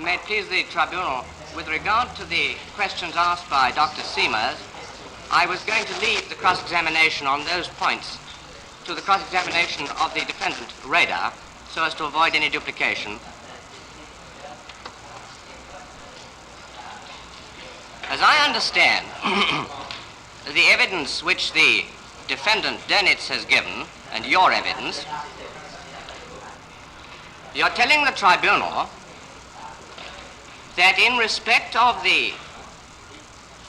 May it please the tribunal, with regard to the questions asked by Dr. Seamers, I was going to leave the cross-examination on those points to the cross-examination of the defendant, Rader, so as to avoid any duplication. As I understand, the evidence which the defendant, Doenitz, has given, and your evidence, you're telling the tribunal that in respect of the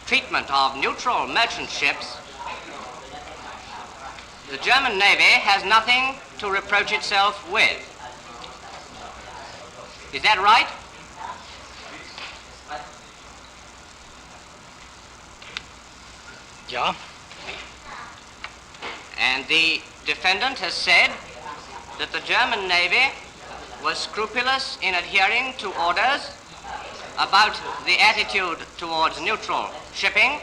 treatment of neutral merchant ships, the German Navy has nothing to reproach itself with. Is that right? Ja. And the defendant has said that the German Navy was scrupulous in adhering to orders about the attitude towards neutral shipping,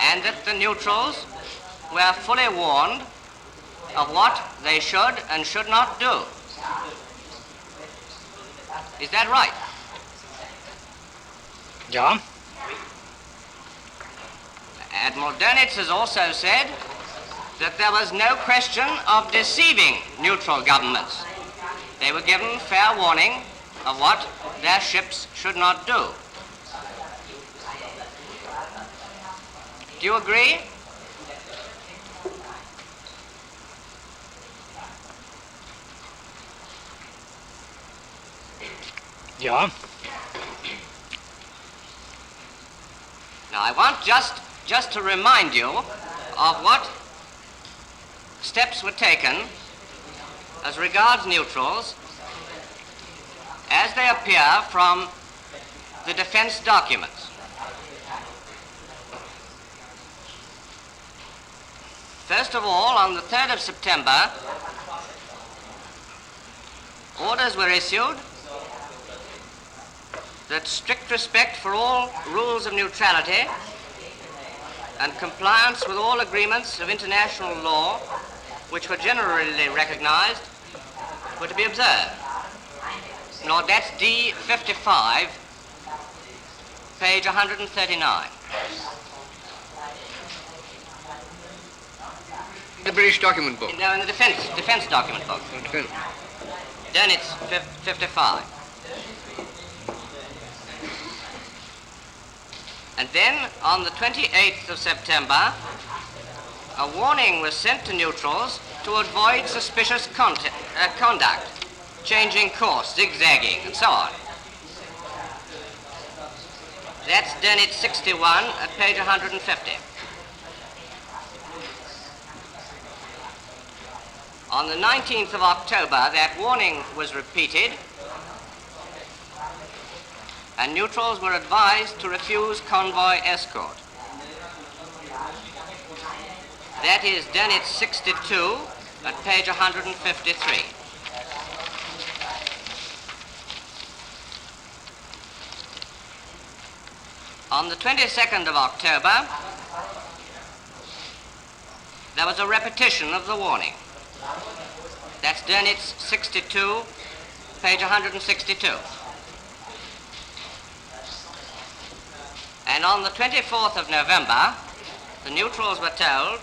and that the neutrals were fully warned of what they should and should not do. Is that right? Ja. Admiral Doenitz has also said that there was no question of deceiving neutral governments. They were given fair warning of what their ships should not do. Do you agree? Ja. Now I want just to remind you of what steps were taken as regards neutrals as they appear from the defense documents. First of all, on the 3rd of September, orders were issued that strict respect for all rules of neutrality and compliance with all agreements of international law, which were generally recognized, were to be observed. Now, that's D55, page 139. The British document book. No, in the defense document book. Defense. Doenitz 55. And then, on the 28th of September, a warning was sent to neutrals to avoid suspicious conduct, changing course, zigzagging, and so on. That's Doenitz 61 at page 150. On the 19th of October, that warning was repeated, and neutrals were advised to refuse convoy escort. That is Doenitz 62 at page 153. On the 22nd of October, there was a repetition of the warning. That's Doenitz 62, page 162. And on the 24th of November, the neutrals were told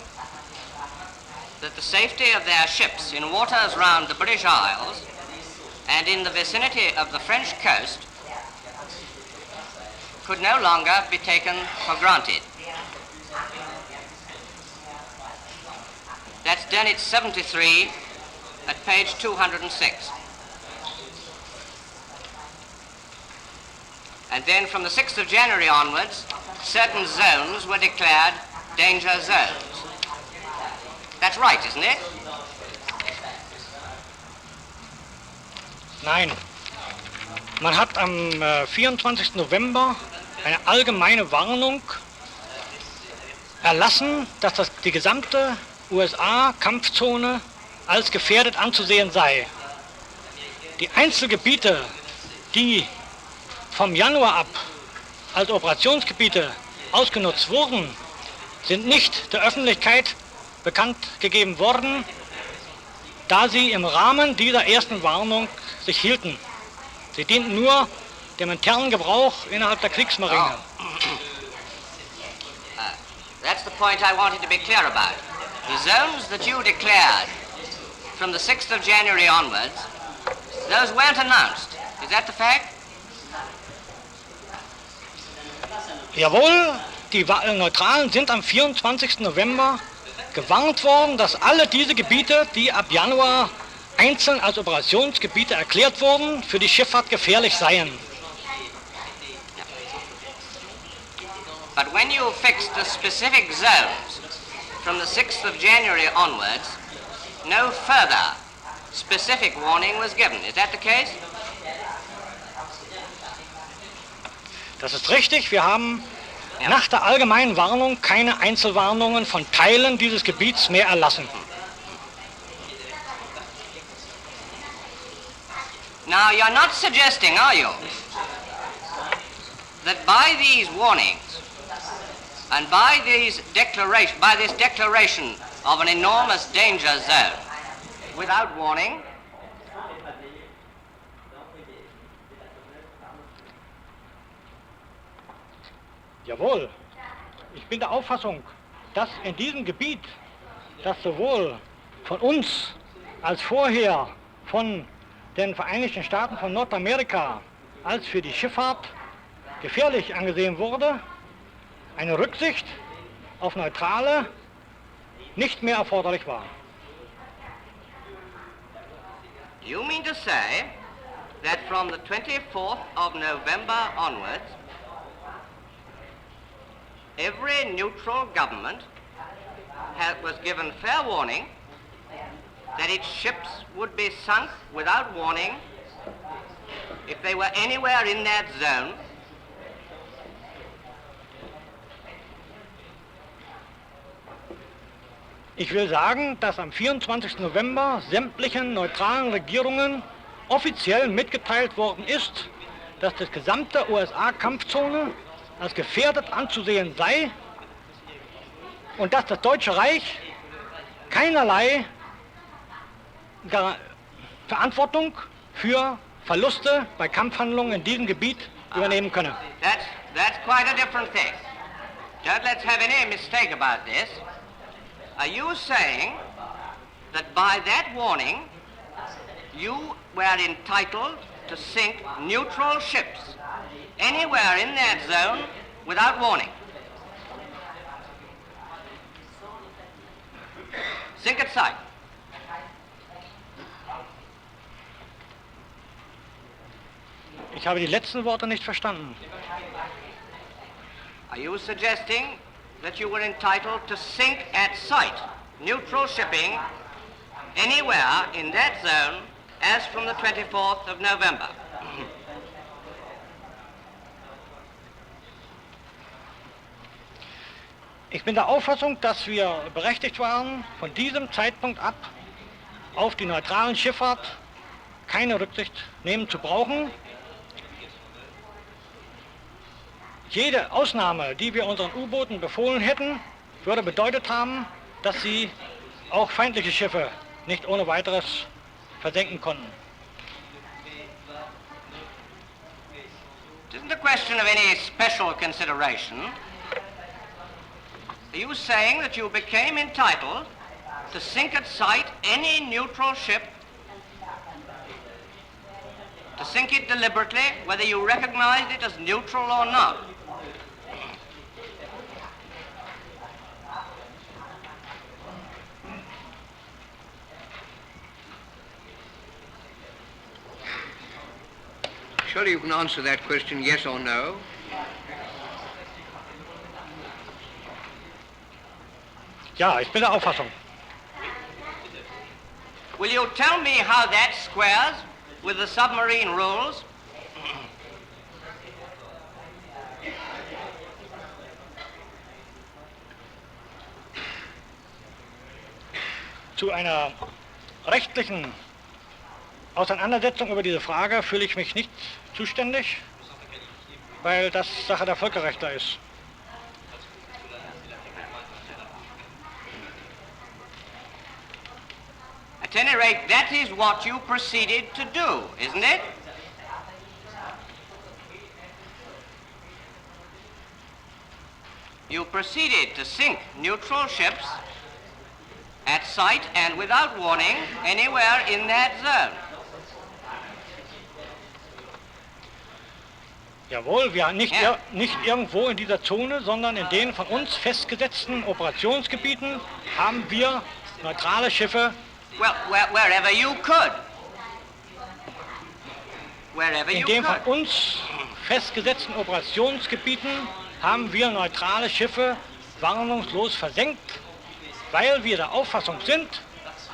that the safety of their ships in waters round the British Isles and in the vicinity of the French coast could no longer be taken for granted. That's Doenitz 73 at page 206. And then from the 6th of January onwards, certain zones were declared danger zones. That's right, isn't it? Nein. Man hat am 24. November eine allgemeine Warnung erlassen, dass die gesamte USA-Kampfzone als gefährdet anzusehen sei. Die Einzelgebiete, die vom Januar ab als Operationsgebiete ausgenutzt wurden, sind nicht der Öffentlichkeit bekannt gegeben worden, da sie im Rahmen dieser ersten Warnung sich hielten. Sie dienten nur dem internen Gebrauch innerhalb der Kriegsmarine. That's the point I wanted to be clear about. The zones that you declared from the 6th of January onwards, those weren't announced. Is that the fact? Jawohl, die Neutralen sind am 24. November gewarnt worden, dass alle diese Gebiete, die ab Januar einzeln als Operationsgebiete erklärt wurden, für die Schifffahrt gefährlich seien. But when you fixed the specific zones from the 6th of January onwards, no further specific warning was given. Is that the case? Das ist richtig. Wir haben nach der allgemeinen Warnung keine Einzelwarnungen von Teilen dieses Gebiets mehr erlassen. Now, you're not suggesting, are you, that by these warnings and by this declaration of an enormous danger zone, without warning, Jawohl, ich bin der Auffassung, dass in diesem Gebiet, das sowohl von uns als vorher von den Vereinigten Staaten von Nordamerika als für die Schifffahrt gefährlich angesehen wurde, eine Rücksicht auf Neutrale nicht mehr erforderlich war. you mean to say that from the 24th of November onwards, every neutral government was given fair warning that its ships would be sunk without warning if they were anywhere in that zone? Ich will sagen, dass am 24. November sämtlichen neutralen Regierungen offiziell mitgeteilt worden ist, dass das gesamte USA-Kampfzone als gefährdet anzusehen sei und dass das Deutsche Reich keinerlei Verantwortung für Verluste bei Kampfhandlungen in diesem Gebiet übernehmen könne. That's quite a different thing. Don't let's have any mistake about this. Are you saying that by that warning you were entitled to sink neutral ships anywhere in that zone without warning? Sink at sight. Ich habe die letzten Worte nicht verstanden. Are you suggesting that you were entitled to sink at sight neutral shipping anywhere in that zone as from the 24th of November? Ich bin der Auffassung, dass wir berechtigt waren, von diesem Zeitpunkt ab auf die neutralen Schifffahrt keine Rücksicht nehmen zu brauchen. Jede Ausnahme, die wir unseren U-Booten befohlen hätten, würde bedeutet haben, dass sie auch feindliche Schiffe nicht ohne weiteres versenken konnten. It isn't a question of any special consideration. Are you saying that you became entitled to sink at sight any neutral ship, to sink it deliberately, whether you recognized it as neutral or not? Surely you can answer that question yes or no. Ja, ich bin der Auffassung. Will you tell me how that squares with the submarine rules? Zu einer rechtlichen Auseinandersetzung über diese Frage fühle ich mich nicht zuständig, weil das Sache der Völkerrechtler ist. At any rate, that is what you proceeded to do, isn't it? you proceeded to sink neutral ships at sight and without warning anywhere in that zone. Jawohl, wir nicht irgendwo in dieser Zone, sondern in den von uns festgesetzten Operationsgebieten haben wir neutrale Schiffe. Well, wherever you could. Wherever you In den von could. uns festgesetzten Operationsgebieten haben wir neutrale Schiffe warnungslos versenkt, weil wir der Auffassung sind,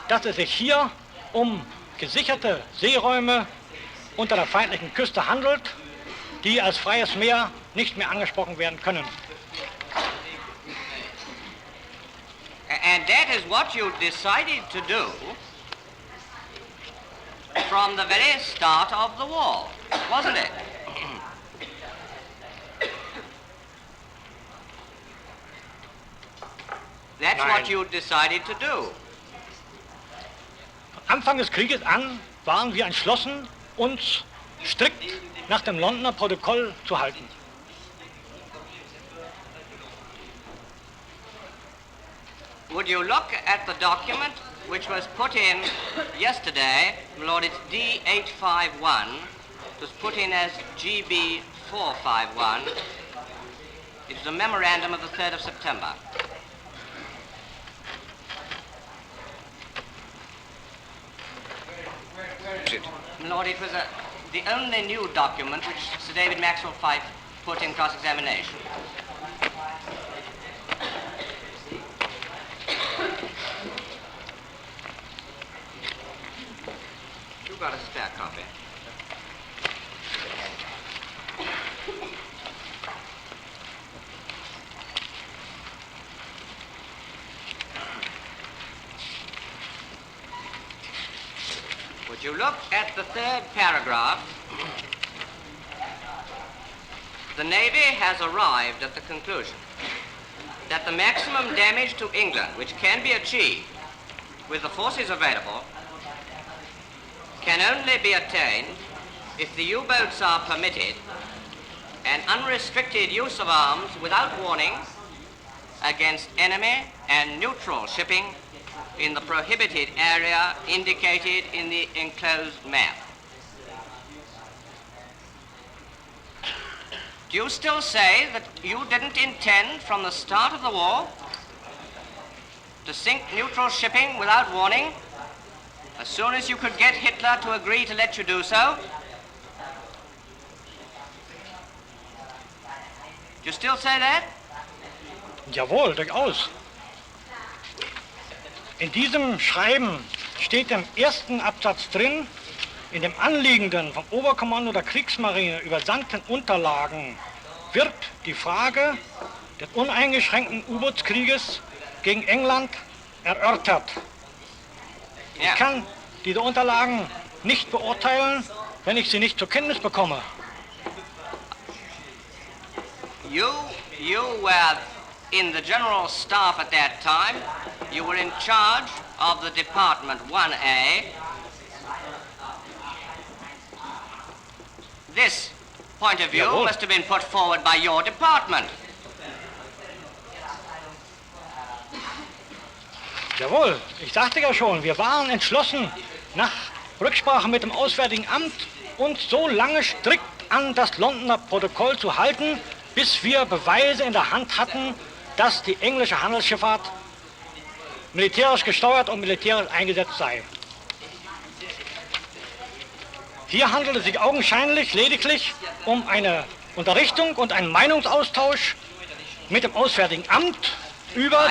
dass es sich hier um gesicherte Seeräume unter der feindlichen Küste handelt, die als freies Meer nicht mehr angesprochen werden können. And that is what you decided to do from the very start of the war, wasn't it? That's what you decided to do. Von Anfang des Krieges an waren wir entschlossen, uns strikt nach dem Londoner Protokoll zu halten. Would you look at the document which was put in yesterday, my Lord, it's D851, it was put in as GB451. It's the memorandum of the 3rd of September. My Lord, it was the only new document which Sir David Maxwell Fyfe put in cross-examination. You got a spare copy? Would you look at the third paragraph? The Navy has arrived at the conclusion that the maximum damage to England which can be achieved with the forces available can only be attained if the U-boats are permitted an unrestricted use of arms without warning against enemy and neutral shipping in the prohibited area indicated in the enclosed map. Do you still say that you didn't intend from the start of the war to sink neutral shipping without warning as soon as you could get Hitler to agree to let you do so? Do you still say that? Jawohl, durchaus. In diesem Schreiben steht im ersten Absatz drin, in dem anliegenden vom Oberkommando der Kriegsmarine übersandten Unterlagen wird die Frage des uneingeschränkten U-Bootskrieges gegen England erörtert. Ich kann diese Unterlagen nicht beurteilen, wenn ich sie nicht zur Kenntnis bekomme. You were in the General Staff at that time. You were in charge of the Department 1A. This point of view Jawohl. must have been put forward by your department. Jawohl, ich sagte ja schon, wir waren entschlossen, nach Rücksprache mit dem Auswärtigen Amt uns so lange strikt an das Londoner Protokoll zu halten, bis wir Beweise in der Hand hatten, dass die englische Handelsschifffahrt militärisch gesteuert und militärisch eingesetzt sei. Hier handelt es sich augenscheinlich lediglich um eine Unterrichtung und einen Meinungsaustausch mit dem Auswärtigen Amt über...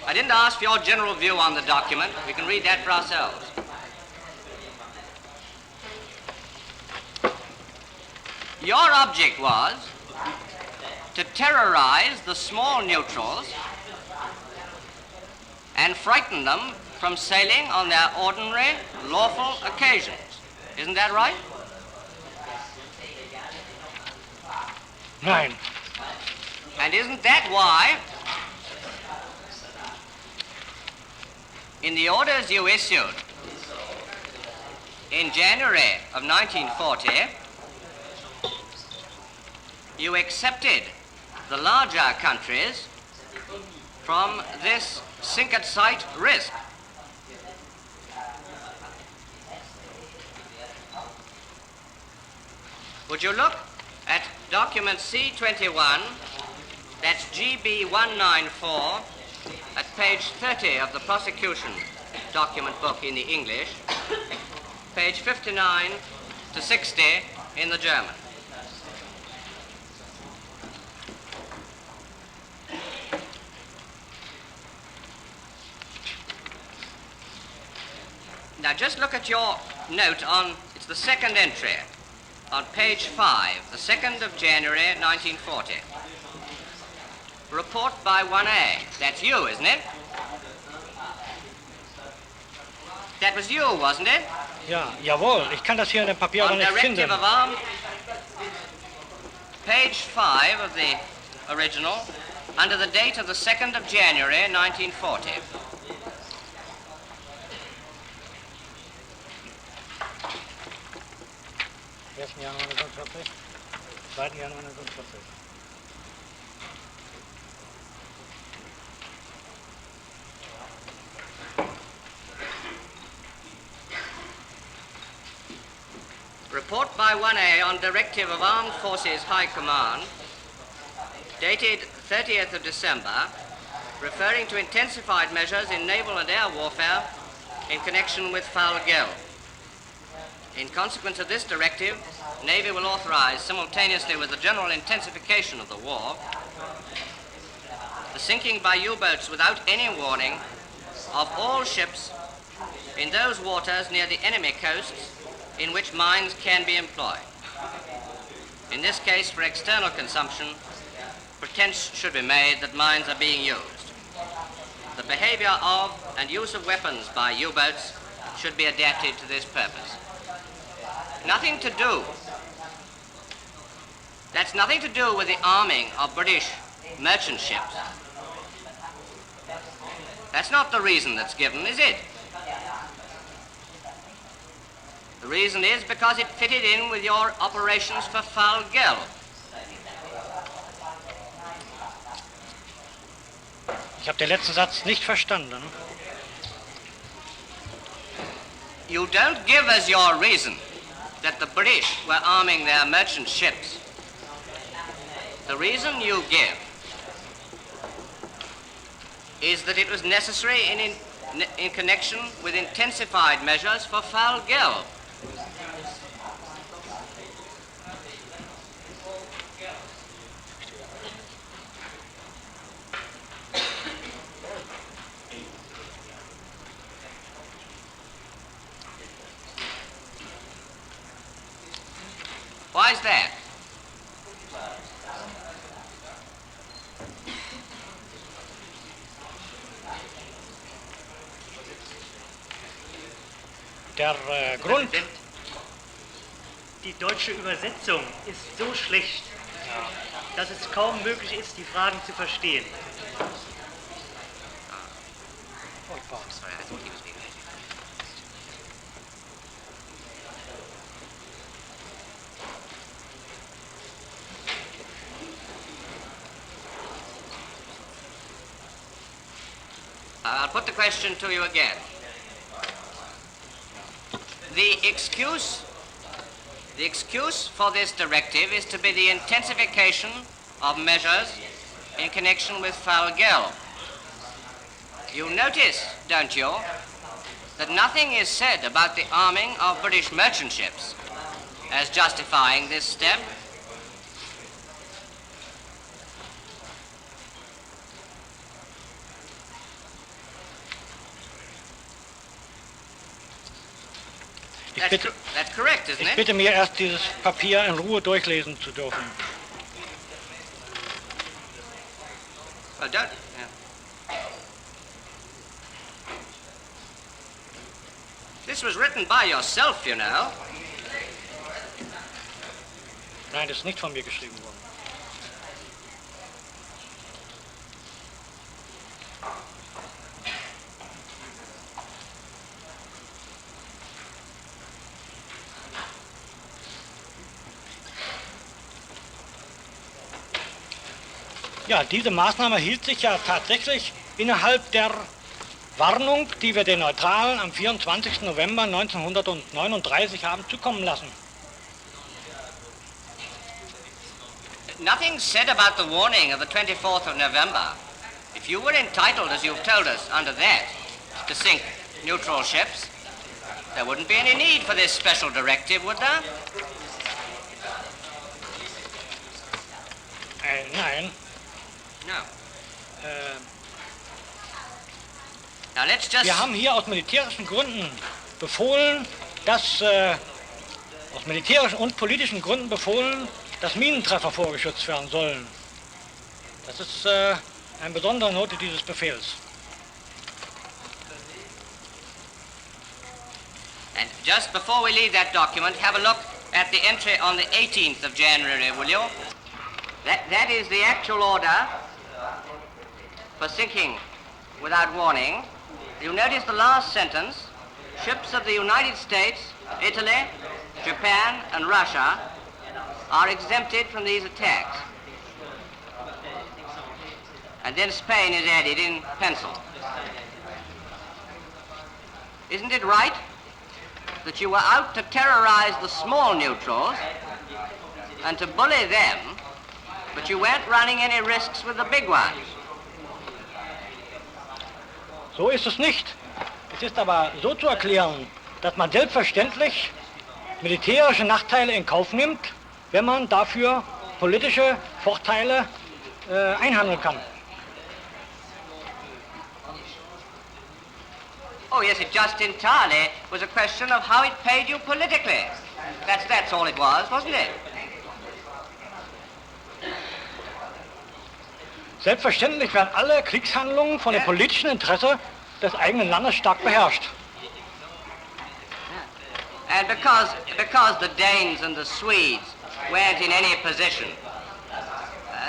I didn't ask for your general view on the document. We can read that for ourselves. Your object was to terrorize the small neutrals and frighten them from sailing on their ordinary, lawful occasions. Isn't that right? Nein. And isn't that why, in the orders you issued in January of 1940, you accepted the larger countries from this sink-at-sight risk. Would you look at document C21, that's GB 194, at page 30 of the prosecution document book in the English, page 59 to 60 in the German. Now just look at your note on, it's the second entry, on page 5, the 2nd of January 1940. Report by 1A. That's you, isn't it? That was you, wasn't it? Ja, jawohl. Ich kann das hier in dem Papier aber On nicht directive finden. of arm, page 5 of the original, under the date of the 2nd of January 1940. Januar 1940, 2. Januar 1940. Report by 1A on directive of Armed Forces High Command, dated 30th of December, referring to intensified measures in naval and air warfare in connection with foul gale. In consequence of this directive, Navy will authorize, simultaneously with the general intensification of the war, the sinking by U-boats without any warning of all ships in those waters near the enemy coasts in which mines can be employed. In this case, for external consumption, pretense should be made that mines are being used. The behavior of and use of weapons by U-boats should be adapted to this purpose. Nothing to do. That's nothing to do with the arming of British merchant ships. That's not the reason that's given, is it? The reason is because it fitted in with your operations for foul gale. Ich habe den letzten Satz nicht verstanden. You don't give us your reason that the British were arming their merchant ships. The reason you give is that it was necessary in connection with intensified measures for foul gale. Why is that? Der Grund, Die deutsche Übersetzung ist so schlecht, dass es kaum möglich ist, die Fragen zu verstehen. Sorry, I thought he was being late. I'll put the question to you again. The excuse for this directive is to be the intensification of measures in connection with foul gale. You notice, don't you, that nothing is said about the arming of British merchant ships as justifying this step? That's correct, isn't ich it? bitte mir erst dieses Papier in Ruhe durchlesen zu dürfen. Well, don't. Yeah. This was written by yourself, you know. Nein, das ist nicht von mir geschrieben worden. Ja, diese Maßnahme hielt sich ja tatsächlich innerhalb der Warnung, die wir den Neutralen am 24. November 1939 haben zukommen lassen. Nothing said about the warning of the 24th of November. If you were entitled, as you've told us, under that, to sink neutral ships, there wouldn't be any need for this special directive, would there? Nein. No. Now let's just... Wir haben hier aus militärischen Gründen befohlen, dass aus militärischen und politischen Gründen befohlen, dass Minentreffer vorgeschützt werden sollen. Das ist eine besondere Note dieses Befehls. And just before we leave that document, have a look at the entry on the 18th of January, will you? That is the actual order for sinking without warning. You notice the last sentence. Ships of the United States, Italy, Japan, and Russia are exempted from these attacks. And then Spain is added in pencil. Isn't it right that you were out to terrorize the small neutrals and to bully them, but you weren't running any risks with the big ones? So ist es nicht. Es ist aber so zu erklären, dass man selbstverständlich militärische Nachteile in Kauf nimmt, wenn man dafür politische Vorteile einhandeln kann. Oh yes, it just entirely was a question of how it paid you politically. That's all it was, wasn't it? Selbstverständlich werden alle Kriegshandlungen von dem politischen Interesse des eigenen Landes stark beherrscht. And because the Danes and the Swedes weren't in any position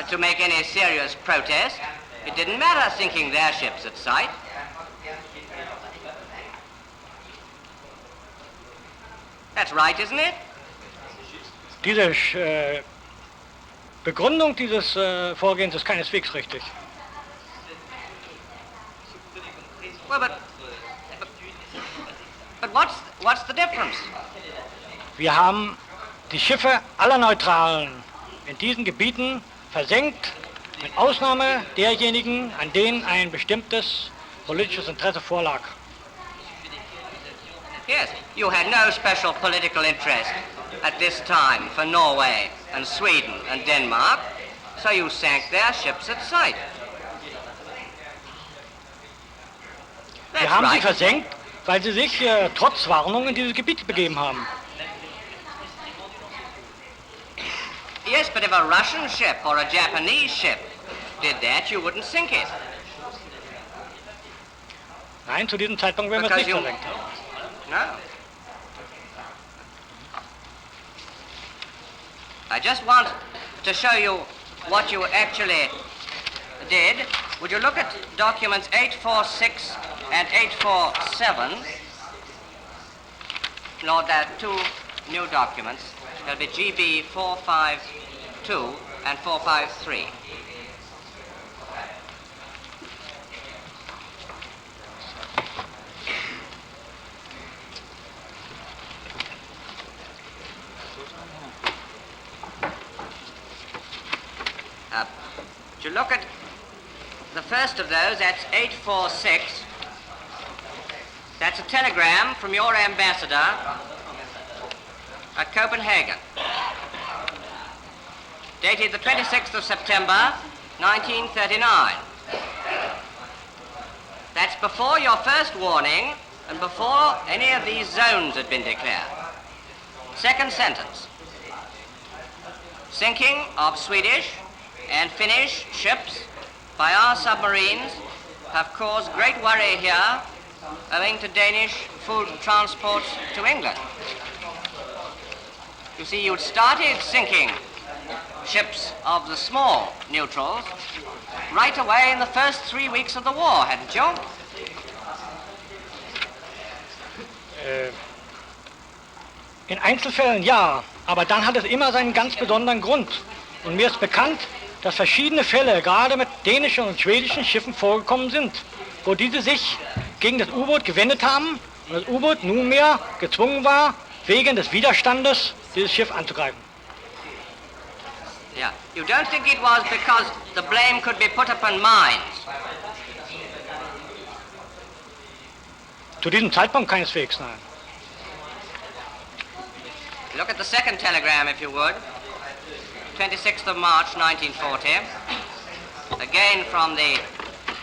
to make any serious protest, it didn't matter sinking their ships at sight. That's right, isn't it? Diese Begründung dieses Vorgehens ist keineswegs richtig. Well, but what's the difference? Wir haben die Schiffe aller Neutralen in diesen Gebieten versenkt, mit Ausnahme derjenigen, an denen ein bestimmtes politisches Interesse vorlag. Yes, you had no special political interest at this time for Norway and Sweden and Denmark, so you sank their ships at sight. Wir haben sie versenkt, weil sie sich trotz Warnung in dieses Gebiet begeben haben. Yes, but if a Russian ship or a Japanese ship did that, you wouldn't sink it. Nein, zu diesem Zeitpunkt werden wir es nicht versenkt. No. I just want to show you what you actually did. Would you look at documents 846 and 847? Lord, there are two new documents. There'll be GB 452 and 453. To look at the first of those, that's 846. That's a telegram from your ambassador at Copenhagen, dated the 26th of September, 1939. That's before your first warning and before any of these zones had been declared. Second sentence. Sinking of Swedish and Finnish ships by our submarines have caused great worry here owing to Danish food transports to England. You see, you'd started sinking ships of the small neutrals right away in the first 3 weeks of the war, hadn't you? In Einzelfällen ja, aber dann hat es immer seinen ganz besonderen Grund. Und mir ist bekannt, dass verschiedene Fälle gerade mit dänischen und schwedischen Schiffen vorgekommen sind, wo diese sich gegen das U-Boot gewendet haben und das U-Boot nunmehr gezwungen war, wegen des Widerstandes dieses Schiff anzugreifen. Yeah. You don't think it was because the blame could be put upon mines? Zu diesem Zeitpunkt keineswegs, nein. Look at the second telegram, if you would. 26th of March, 1940. Again from the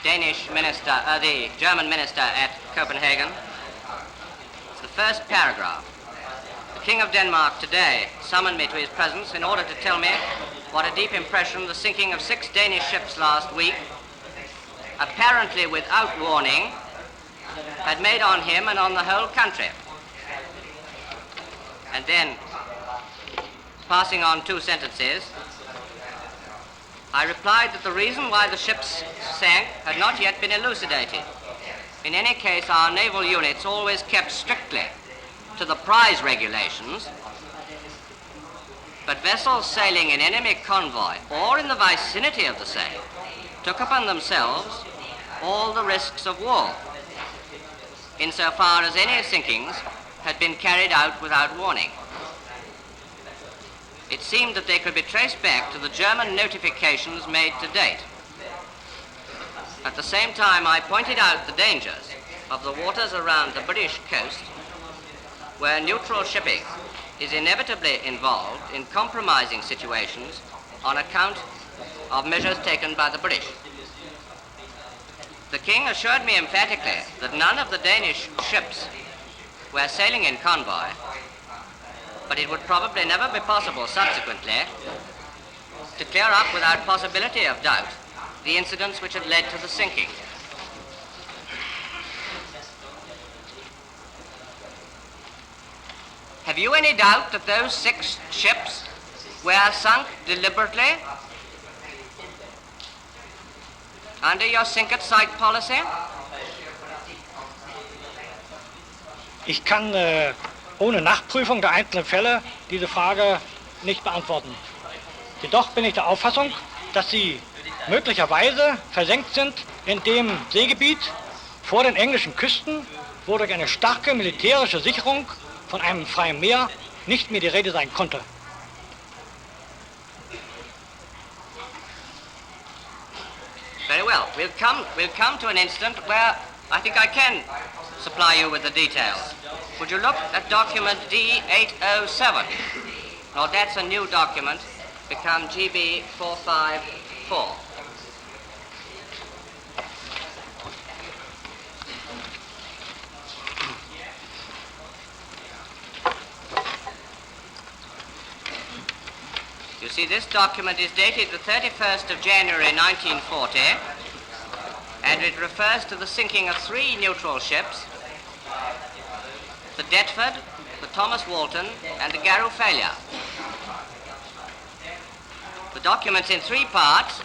Danish minister, the German minister at Copenhagen. It's the first paragraph. The King of Denmark today summoned me to his presence in order to tell me what a deep impression the sinking of 6 Danish ships last week, apparently without warning, had made on him and on the whole country. And then, passing on 2 sentences, I replied that the reason why the ships sank had not yet been elucidated. In any case, our naval units always kept strictly to the prize regulations, but vessels sailing in enemy convoy or in the vicinity of the same took upon themselves all the risks of war, insofar as any sinkings had been carried out without warning. It seemed that they could be traced back to the German notifications made to date. At the same time, I pointed out the dangers of the waters around the British coast, where neutral shipping is inevitably involved in compromising situations on account of measures taken by the British. The King assured me emphatically that none of the Danish ships were sailing in convoy, but it would probably never be possible subsequently to clear up without possibility of doubt the incidents which had led to the sinking. Have you any doubt that those 6 ships were sunk deliberately under your sink-at-sight policy? Ich kann ohne Nachprüfung der einzelnen Fälle diese Frage nicht beantworten. Jedoch bin ich der Auffassung, dass sie möglicherweise versenkt sind in dem Seegebiet vor den englischen Küsten, wo durch eine starke militärische Sicherung von einem freien Meer nicht mehr die Rede sein konnte. Very well. We'll come to an incident where I think I can supply you with the details. Would you look at document D807? No, that's a new document, become GB 454. You see, this document is dated the 31st of January 1940, and it refers to the sinking of 3 neutral ships, the Deptford, the Thomas Walton, and the Garufalea. The document's in 3 parts.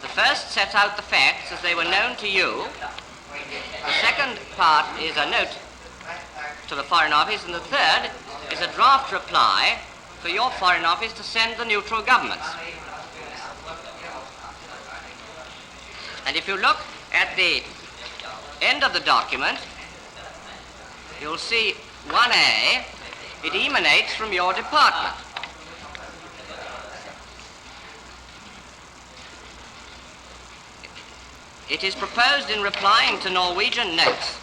The first sets out the facts as they were known to you. The second part is a note to the Foreign Office, and the third is a draft reply for your Foreign Office to send the neutral governments. And if you look at the end of the document, you'll see 1A, it emanates from your department. It is proposed in replying to Norwegian notes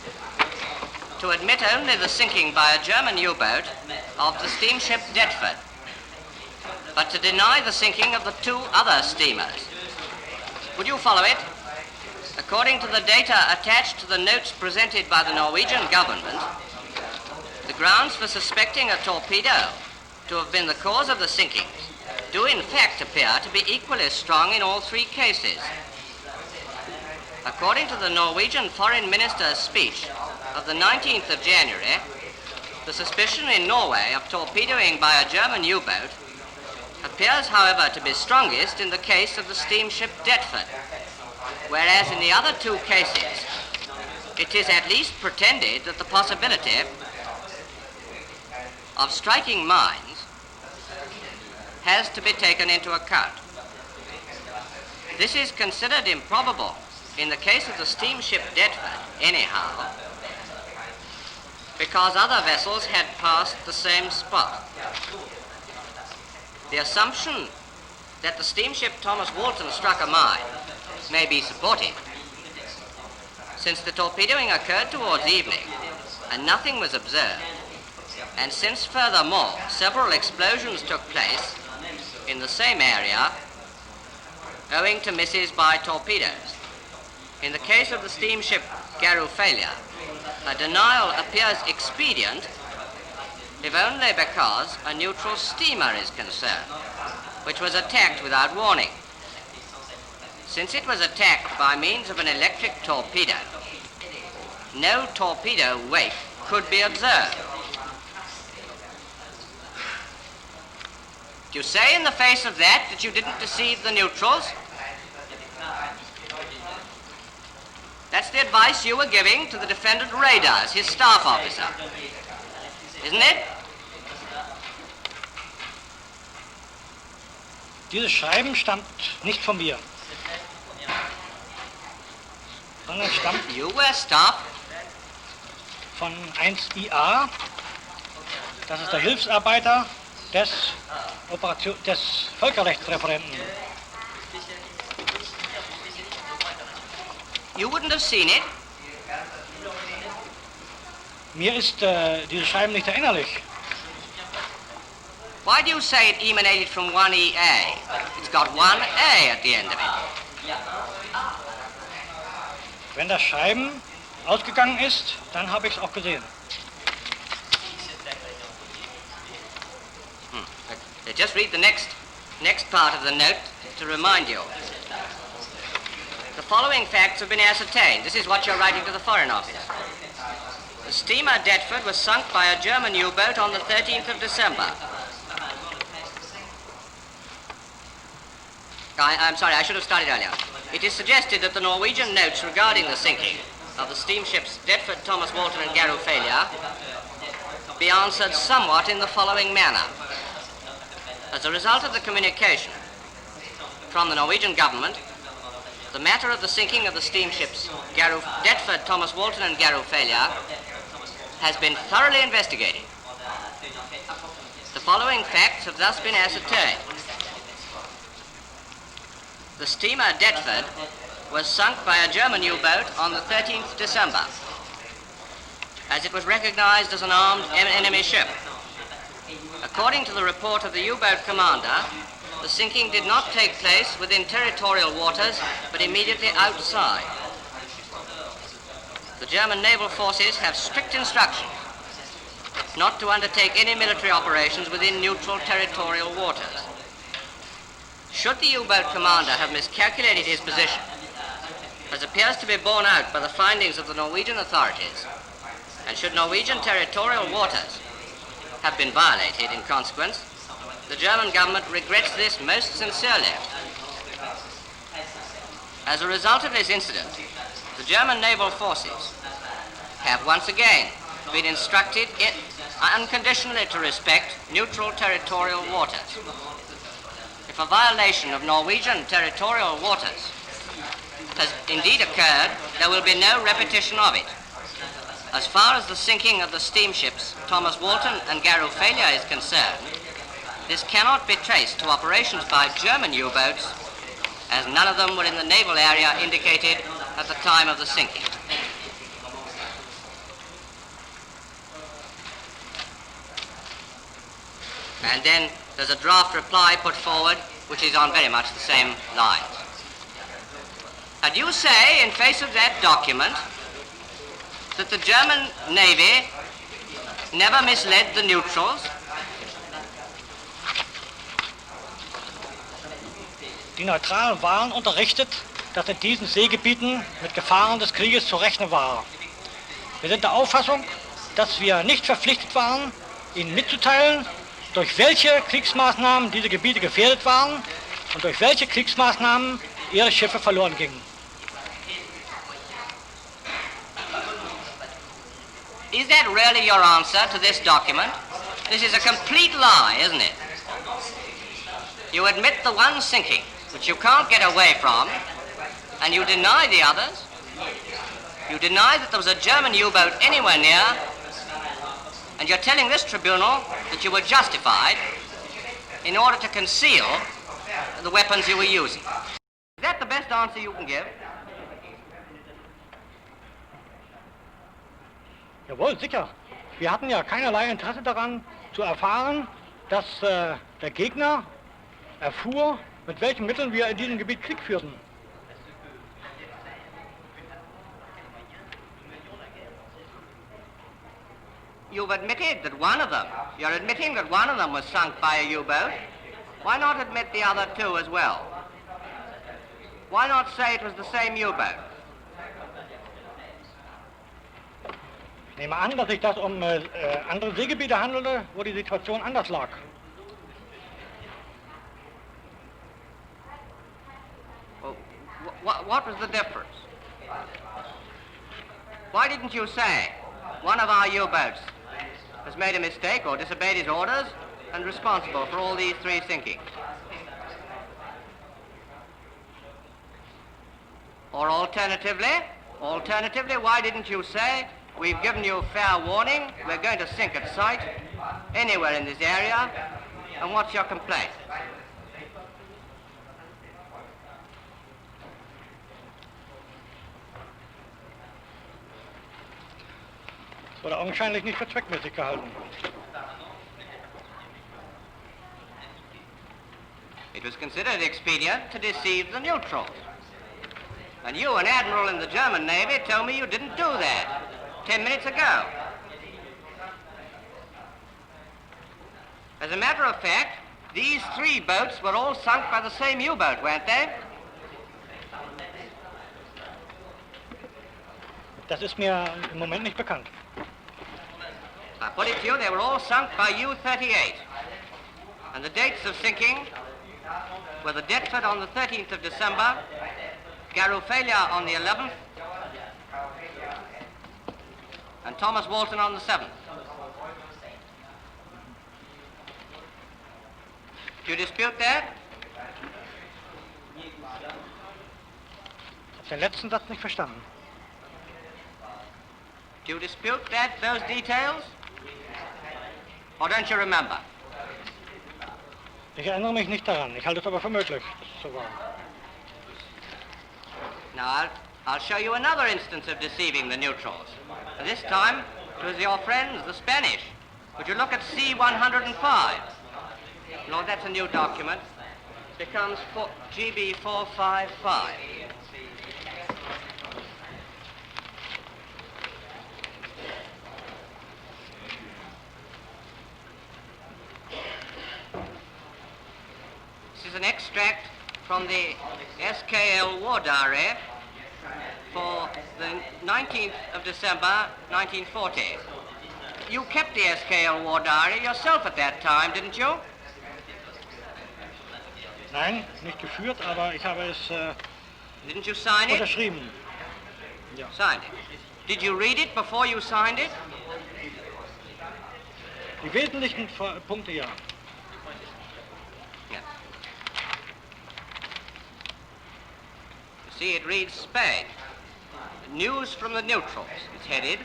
to admit only the sinking by a German U-boat of the steamship Deptford, but to deny the sinking of the 2 other steamers. Would you follow it? According to the data attached to the notes presented by the Norwegian government, the grounds for suspecting a torpedo to have been the cause of the sinkings do in fact appear to be equally strong in all 3 cases. According to the Norwegian Foreign Minister's speech of the 19th of January, the suspicion in Norway of torpedoing by a German U-boat appears, however, to be strongest in the case of the steamship Deptford, whereas in the other 2 cases, it is at least pretended that the possibility of striking mines has to be taken into account. This is considered improbable in the case of the steamship Deptford, anyhow, because other vessels had passed the same spot. The assumption that the steamship Thomas Walton struck a mine may be supported, since the torpedoing occurred towards evening and nothing was observed, and since furthermore several explosions took place in the same area owing to misses by torpedoes. In the case of the steamship Garuffalia, a denial appears expedient if only because a neutral steamer is concerned, which was attacked without warning. Since it was attacked by means of an electric torpedo, no torpedo wake could be observed. Do you say in the face of that you didn't deceive the neutrals? That's the advice you were giving to the defendant Radars, his staff officer. Isn't it? Dieses Schreiben stammt nicht von mir, sondern stammt You were staff von 1IA. Das ist der Hilfsarbeiter des Völkerrechtsreferenten. You wouldn't have seen it. Mir ist dieses Schreiben nicht erinnerlich. Why do you say it emanated from 1EA? It's got 1A at the end of it. Wenn das Schreiben ausgegangen ist, dann habe ich es auch gesehen. Just read the next part of the note to remind you. The following facts have been ascertained. This is what you're writing to the Foreign Office. The steamer Deptford was sunk by a German U-boat on the 13th of December. I'm sorry, I should have started earlier. It is suggested that the Norwegian notes regarding the sinking of the steamships Deptford, Thomas Walton and Garuffalia be answered somewhat in the following manner. As a result of the communication from the Norwegian government, the matter of the sinking of the steamships Deptford, Thomas Walton and Garuffalia has been thoroughly investigated. The following facts have thus been ascertained. The steamer Deptford was sunk by a German U-boat on the 13th December, as it was recognized as an armed enemy ship. According to the report of the U-boat commander, the sinking did not take place within territorial waters, but immediately outside. The German naval forces have strict instructions not to undertake any military operations within neutral territorial waters. Should the U-boat commander have miscalculated his position, as appears to be borne out by the findings of the Norwegian authorities, and should Norwegian territorial waters have been violated in consequence, the German government regrets this most sincerely. As a result of this incident, the German naval forces have once again been instructed unconditionally to respect neutral territorial waters. If a violation of Norwegian territorial waters has indeed occurred, there will be no repetition of it. As far as the sinking of the steamships Thomas Walton and Garuffalia is concerned, this cannot be traced to operations by German U-boats, as none of them were in the naval area indicated at the time of the sinking. And then there's a draft reply put forward, which is on very much the same lines. And you say, in face of that document, that the German Navy never misled the neutrals? Die Neutralen waren unterrichtet, dass in diesen Seegebieten mit Gefahren des Krieges zu rechnen war. Wir sind der Auffassung, dass wir nicht verpflichtet waren, ihnen mitzuteilen, durch welche Kriegsmaßnahmen diese Gebiete gefährdet waren und durch welche Kriegsmaßnahmen ihre Schiffe verloren gingen. Is that really your answer to this document? This is a complete lie, isn't it? You admit the one sinking which you can't get away from, and you deny the others. You deny that there was a German U-boat anywhere near, and you're telling this tribunal that you were justified in order to conceal the weapons you were using. Is that the best answer you can give? Jawohl, sicher. Wir hatten ja keinerlei Interesse daran, zu erfahren, dass der Gegner erfuhr, mit welchen Mitteln wir in diesem Gebiet Krieg führten. You've admitted that one of them, you're admitting that one of them was sunk by a U-boat. Why not admit the other two as well? Why not say it was the same U-boat? Ich nehme an, dass sich das um andere Seegebiete handelte, wo die Situation anders lag. Well, what was the difference? Why didn't you say one of our U-boats has made a mistake or disobeyed his orders and responsible for all these three sinkings? Or alternatively, why didn't you say, we've given you fair warning, we're going to sink at sight anywhere in this area, and what's your complaint? Es wurde augenscheinlich nicht für zweckmäßig gehalten. It was considered expedient to deceive the neutrals. And you, an admiral in the German Navy, told me you didn't do that 10 minutes ago. As a matter of fact, these three boats were all sunk by the same U-boat, weren't they? Das ist mir im Moment nicht bekannt. I put it to you, they were all sunk by U-38. And the dates of sinking were the Deptford on the 13th of December, Garuffalia on the 11th, and Thomas Walton on the 7th. Do you dispute that? Ich habe den letzten Satz nicht verstanden. Do you dispute that, those details? Or don't you remember? Ich erinnere mich nicht daran. Ich halte es aber für möglich, dass es so war. Now, I'll show you another instance of deceiving the neutrals. This time, it was your friends, the Spanish. Would you look at C-105? Lord, that's a new document. Becomes GB 455. This is an extract from the SKL War Diary for the 19th of December, 1940. You kept the SKL War Diary yourself at that time, didn't you? Nein, nicht geführt, aber ich habe es Didn't you sign it? unterschrieben. Ja. Signed it. Did you read it before you signed it? Die wesentlichen Punkte, ja. Yeah. You see, it reads Spain. News from the neutrals. It's headed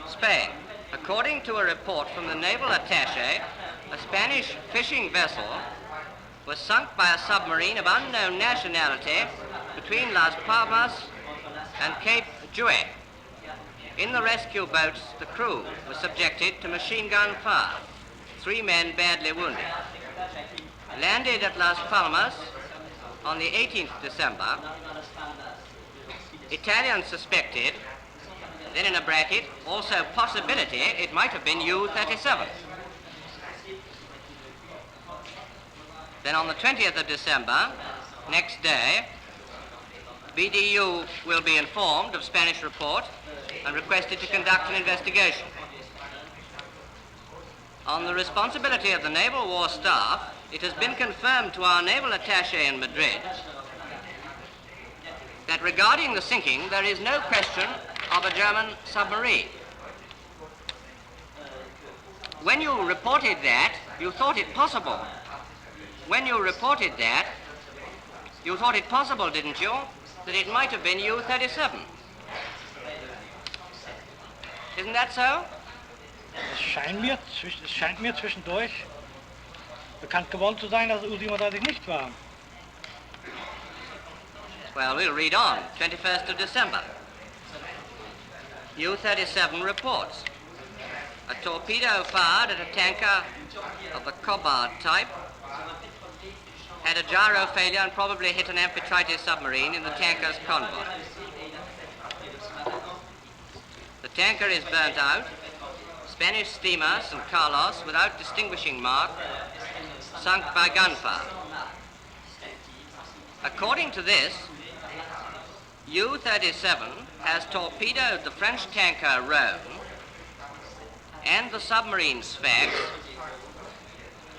Spain. According to a report from the naval attaché, a Spanish fishing vessel was sunk by a submarine of unknown nationality between Las Palmas and Cape Juez. In the rescue boats, the crew was subjected to machine gun fire. 3 men badly wounded. Landed at Las Palmas on the 18th December. Italians suspected, then in a bracket, also possibility it might have been U-37. Then on the 20th of December, next day, BDU will be informed of Spanish report and requested to conduct an investigation. On the responsibility of the Naval War Staff, it has been confirmed to our naval attaché in Madrid that regarding the sinking, there is no question of a German submarine. When you reported that, you thought it possible. When you reported that, You thought it possible, didn't you, that it might have been U-37? Isn't that so? Es scheint mir zwischendurch bekannt geworden zu sein, dass es U-37 nicht war. Well, we'll read on. 21st of December. U-37 reports. A torpedo fired at a tanker of the Cobard type had a gyro failure and probably hit an Amphitrite submarine in the tanker's convoy. The tanker is burnt out. Spanish steamer San Carlos, without distinguishing mark, sunk by gunfire. According to this, U-37 has torpedoed the French tanker Rhone and the submarine Sfax,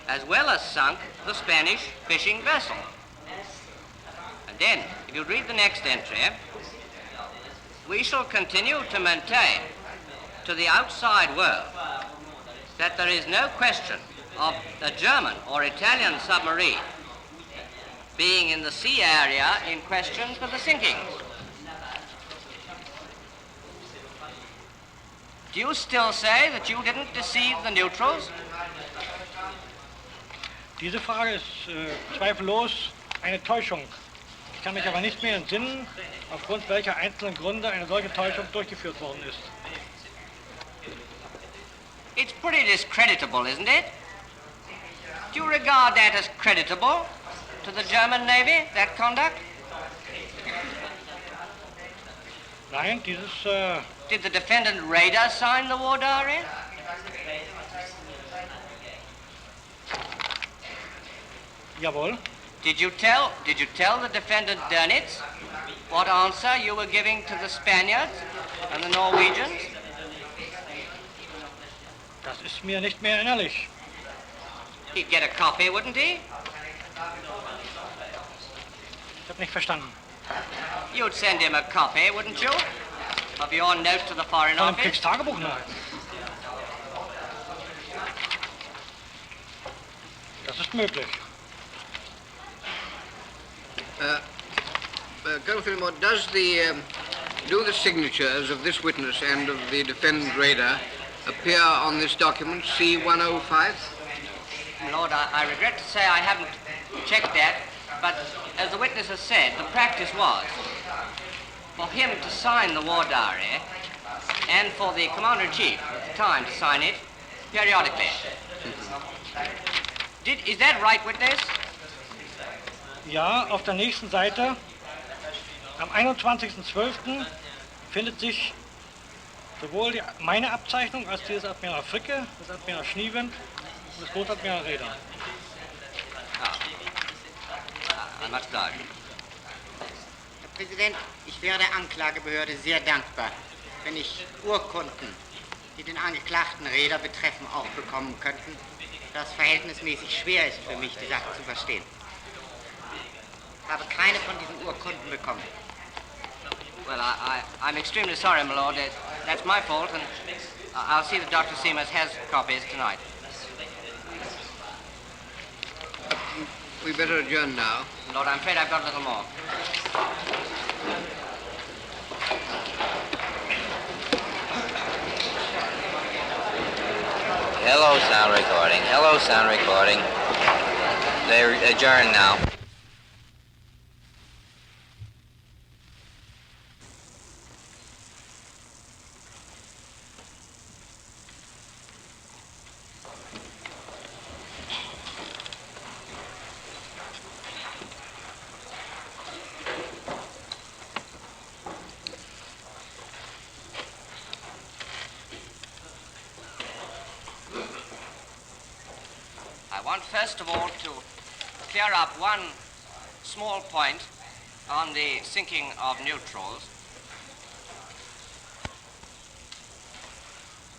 as well as sunk the Spanish fishing vessel. And then, if you read the next entry, we shall continue to maintain to the outside world that there is no question of a German or Italian submarine being in the sea area in question for the sinking. Do you still say that you didn't deceive the neutrals? Diese Frage ist zweifellos eine Täuschung. Ich kann mich aber nicht mehr entsinnen, aufgrund welcher einzelnen Gründe eine solche Täuschung durchgeführt worden ist. It's pretty discreditable, isn't it? Do you regard that as creditable to the German Navy, that conduct? Nein, Did the defendant Rader sign the war diary? Jawohl. Did you tell the defendant Doenitz what answer you were giving to the Spaniards and the Norwegians? Das ist mir nicht mehr erinnerlich. He'd get a copy, wouldn't he? Ich habe nicht verstanden. You'd send him a copy, wouldn't you? Of your note to the Foreign Von dem Office? Kriegstagebuch nach. Das ist möglich. Colonel Phillimore, do the signatures of this witness and of the defendant Rader appear on this document, C-105? Lord, I regret to say I haven't checked that, but as the witness has said, the practice was for him to sign the war diary and for the Commander-in-Chief at the time to sign it periodically. Is that right, witness? Ja, auf der nächsten Seite, am 21.12. findet sich sowohl meine Abzeichnung als die des Admiral Fricke, des Admiral Schniewind und des Großadmiral Raeder. I'm much obliged. Herr Präsident, ich wäre der Anklagebehörde sehr dankbar, wenn ich Urkunden, die den Angeklagten Raeder betreffen, auch bekommen könnten, da es verhältnismäßig schwer ist für mich, die Sache zu verstehen. Ich habe keine von diesen Urkunden bekommen. Well, I'm extremely sorry, my lord. That's my fault, and I'll see that Dr. Seamers has copies tonight. We better adjourn now. Lord, I'm afraid I've got a little more. Hello, sound recording. Hello, sound recording. They adjourn now. I want first of all to clear up one small point on the sinking of neutrals.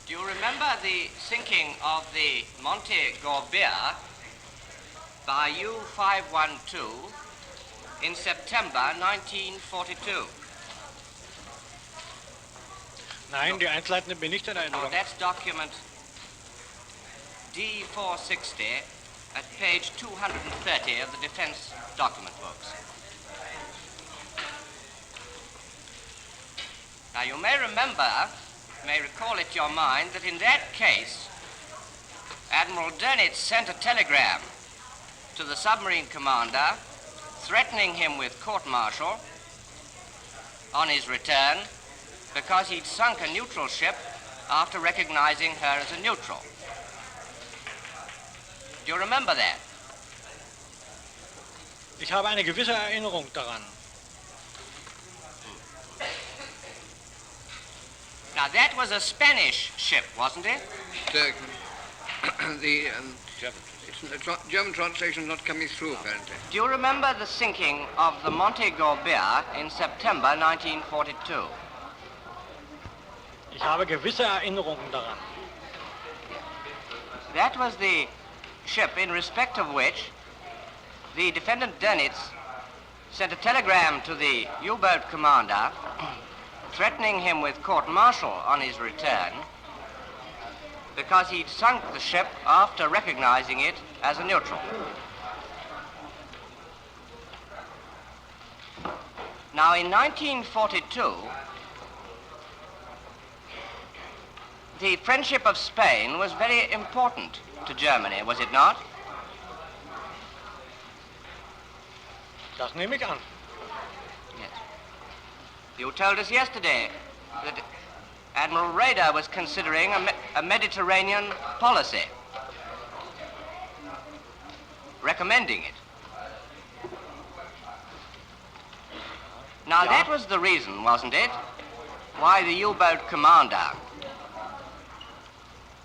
Do you remember the sinking of the Monte Gorbea by U-512 in September 1942? Nein, die Einzelheiten sind mir nicht in Now, Erinnerung. that's document D460 at page 230 of the defense document books. Now you may recall it to your mind that in that case, Admiral Doenitz sent a telegram to the submarine commander threatening him with court-martial on his return because he'd sunk a neutral ship after recognizing her as a neutral. Do you remember that? Ich habe eine gewisse Erinnerung daran. Now that was a Spanish ship, wasn't it? The German translation is not coming through, apparently. Do you remember the sinking of the Monte Gorbea in September 1942? Ich habe gewisse Erinnerungen daran. That was the ship in respect of which the defendant Doenitz sent a telegram to the U-boat commander threatening him with court-martial on his return because he'd sunk the ship after recognizing it as a neutral. Now, in 1942, the friendship of Spain was very important to Germany, was it not? Das nehme ich an. Yes. You told us yesterday that Admiral Raeder was considering a Mediterranean policy, recommending it. Now, that was the reason, wasn't it, why the U-boat commander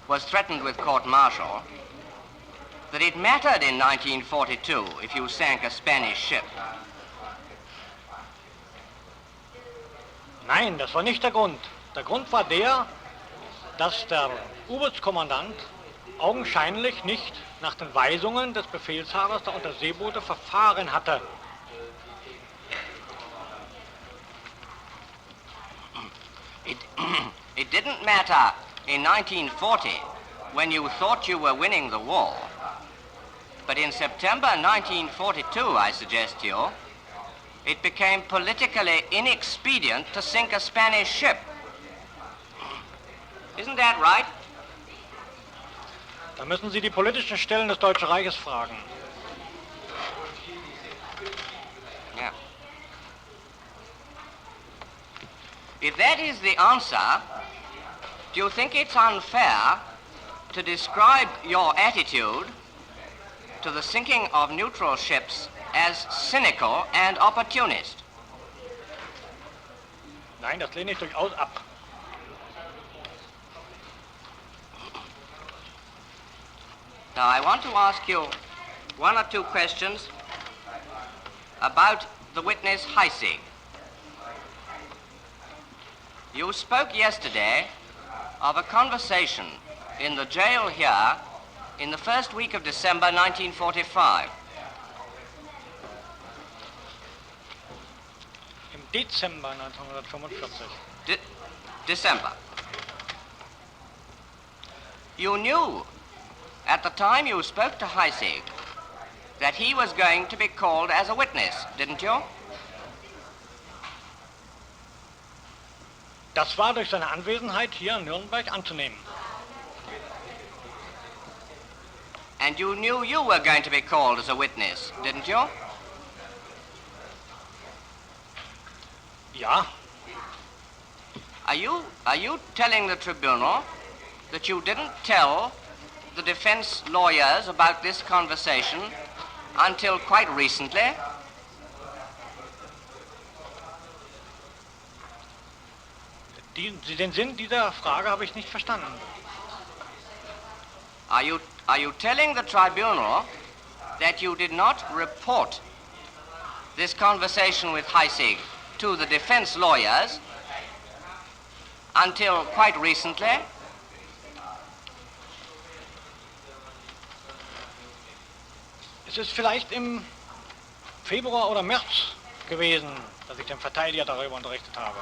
was threatened with court-martial, that it mattered in 1942 if you sank a Spanish ship. Nein, das war nicht der Grund. Der Grund war der, dass der U-Bootskommandant augenscheinlich nicht nach den Weisungen des Befehlshabers der Unterseeboote verfahren hatte. It didn't matter in 1940 when you thought you were winning the war. But in September 1942, I suggest to you, it became politically inexpedient to sink a Spanish ship. Isn't that right? Da müssen Sie die politischen Stellen des Deutschen Reiches fragen. Yeah. If that is the answer, do you think it's unfair to describe your attitude to the sinking of neutral ships as cynical and opportunist? Nein, das lehne ich durchaus ab. Now, I want to ask you one or two questions about the witness Heisig. You spoke yesterday of a conversation in the jail here in the first week of December 1945. Im Dezember 1945. December. You knew at the time you spoke to Heisig that he was going to be called as a witness, didn't you? Das war durch seine Anwesenheit hier in Nürnberg anzunehmen. And you knew you were going to be called as a witness, didn't you? Ja. Are you telling the tribunal that you didn't tell the defense lawyers about this conversation until quite recently? Den Sinn dieser Frage habe ich nicht verstanden. Are you telling the tribunal that you did not report this conversation with Heisig to the defense lawyers until quite recently? Es ist vielleicht im Februar oder März gewesen, dass ich den Verteidiger darüber unterrichtet habe.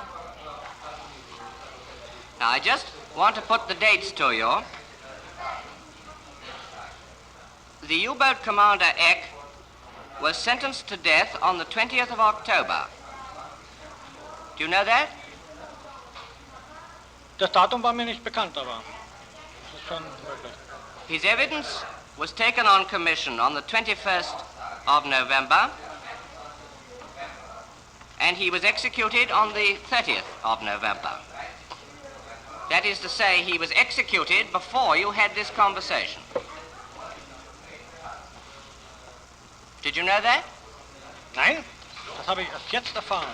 Now, I just want to put the dates to you. The U-boat commander Eck was sentenced to death on the 20th of October. Do you know that? Das Datum war mir nicht bekannt, aber das ist schon möglich. His evidence was taken on commission on the 21st of November, and he was executed on the 30th of November. That is to say, he was executed before you had this conversation. Did you know that? Nein, das habe ich erst jetzt erfahren.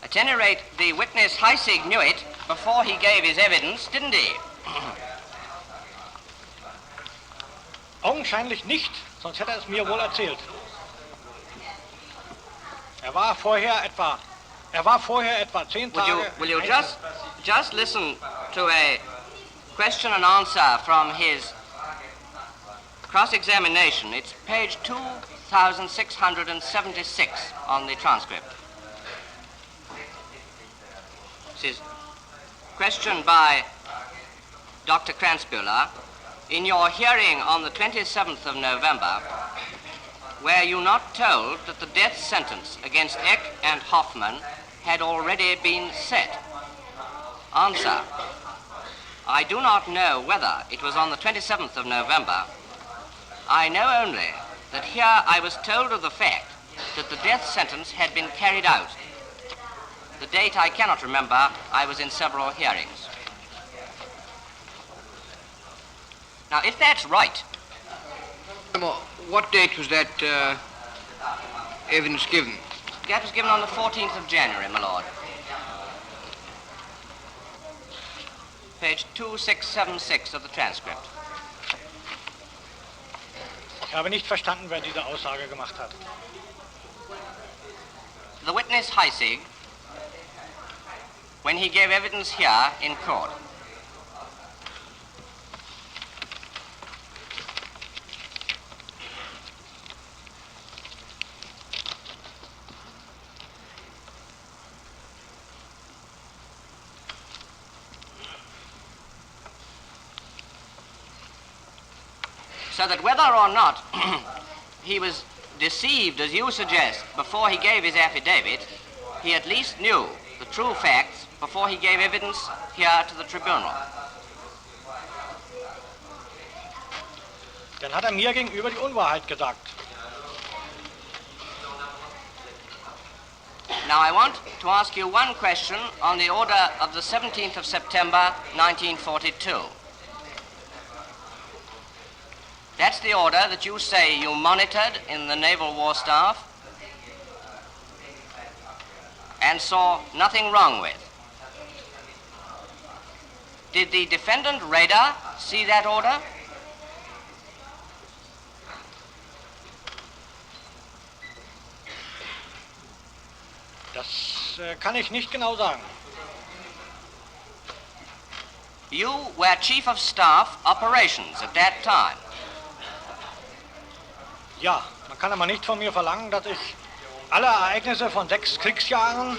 At any rate, the witness Heisig knew it before he gave his evidence, didn't he? Augenscheinlich nicht, sonst hätte er es mir wohl erzählt. Er war vorher etwa 10 Tage... Will you just listen to a question and answer from his cross-examination. It's page 2676 on the transcript. This is question by Dr. Kranzbühler. In your hearing on the 27th of November, were you not told that the death sentence against Eck and Hoffman had already been set? Answer: I do not know whether it was on the 27th of November. I know only that here I was told of the fact that the death sentence had been carried out. The date I cannot remember. I was in several hearings. Now, if that's right... What date was that evidence given? That was given on the 14th of January, my lord. Page 2676 of the transcript. Ich habe nicht verstanden, wer diese Aussage gemacht hat. The witness Heisig, when he gave evidence here in court. So that whether or not he was deceived, as you suggest, before he gave his affidavit, he at least knew the true facts before he gave evidence here to the tribunal. Dann hat er mir gegenüber die Unwahrheit gesagt. Now I want to ask you one question on the order of the 17th of September 1942. That's the order that you say you monitored in the Naval War Staff and saw nothing wrong with. Did the defendant Rader see that order? Das kann ich nicht genau sagen. You were Chief of Staff Operations at that time. Ja, man kann aber nicht von mir verlangen, dass ich alle Ereignisse von 6 Kriegsjahren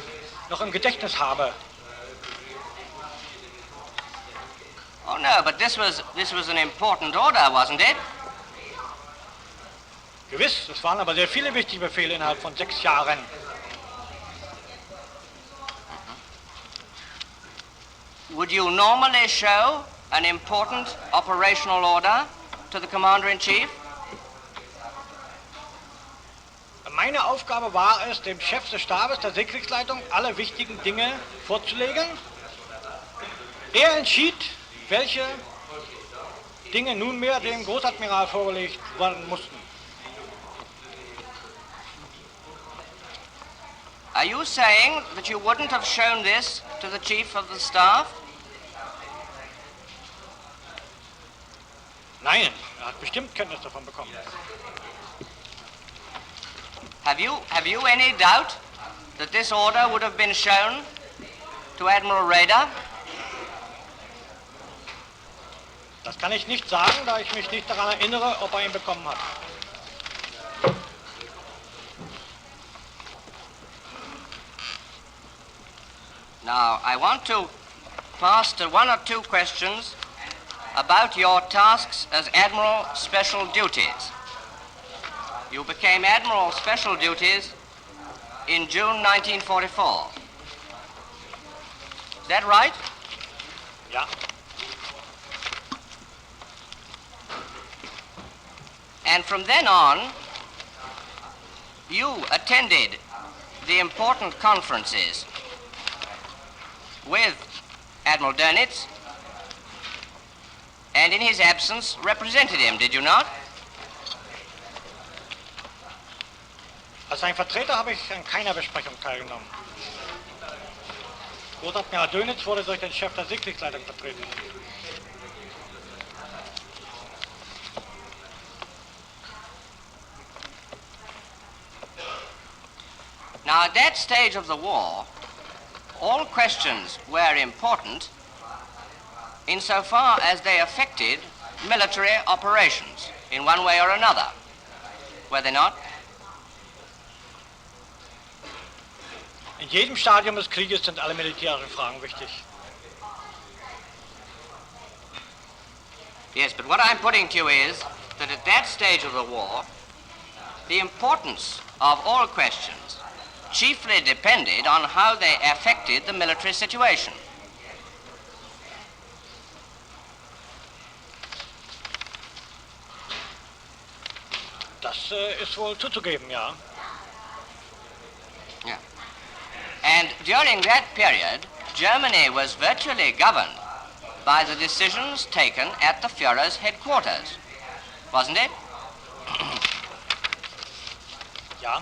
noch im Gedächtnis habe. Oh no, but this was an important order, wasn't it? Gewiss, es waren aber sehr viele wichtige Befehle innerhalb von 6 Jahren. Would you normally show an important operational order to the Commander-in-Chief? Meine Aufgabe war es, dem Chef des Stabes der Seekriegsleitung alle wichtigen Dinge vorzulegen. Er entschied, welche Dinge nunmehr dem Großadmiral vorgelegt werden mussten. Are you saying that you wouldn't have shown this to the Chief of the Staff? Nein, er hat bestimmt Kenntnis davon bekommen. Have you any doubt that this order would have been shown to Admiral Rader? Das kann ich nicht sagen, da ich mich nicht daran erinnere, ob er ihn bekommen hat. Now, I want to pass to 1 or 2 questions about your tasks as Admiral Special Duties. You became Admiral Special Duties in June 1944. Is that right? Ja. And from then on, you attended the important conferences with Admiral Doenitz, and in his absence represented him, did you not? Als sein Vertreter habe ich an keiner Besprechung teilgenommen. Großadmiral Doenitz wurde durch den Chef der Seekriegsleitung vertreten. Now, at that stage of the war, all questions were important insofar as they affected military operations in one way or another, were they not? In jedem Stadium des Krieges sind alle militärischen Fragen wichtig. Yes, but what I'm putting to you is that at that stage of the war, the importance of all questions chiefly depended on how they affected the military situation. Das ist wohl zuzugeben, ja. Yeah. And during that period, Germany was virtually governed by the decisions taken at the Führer's headquarters, wasn't it? Ja.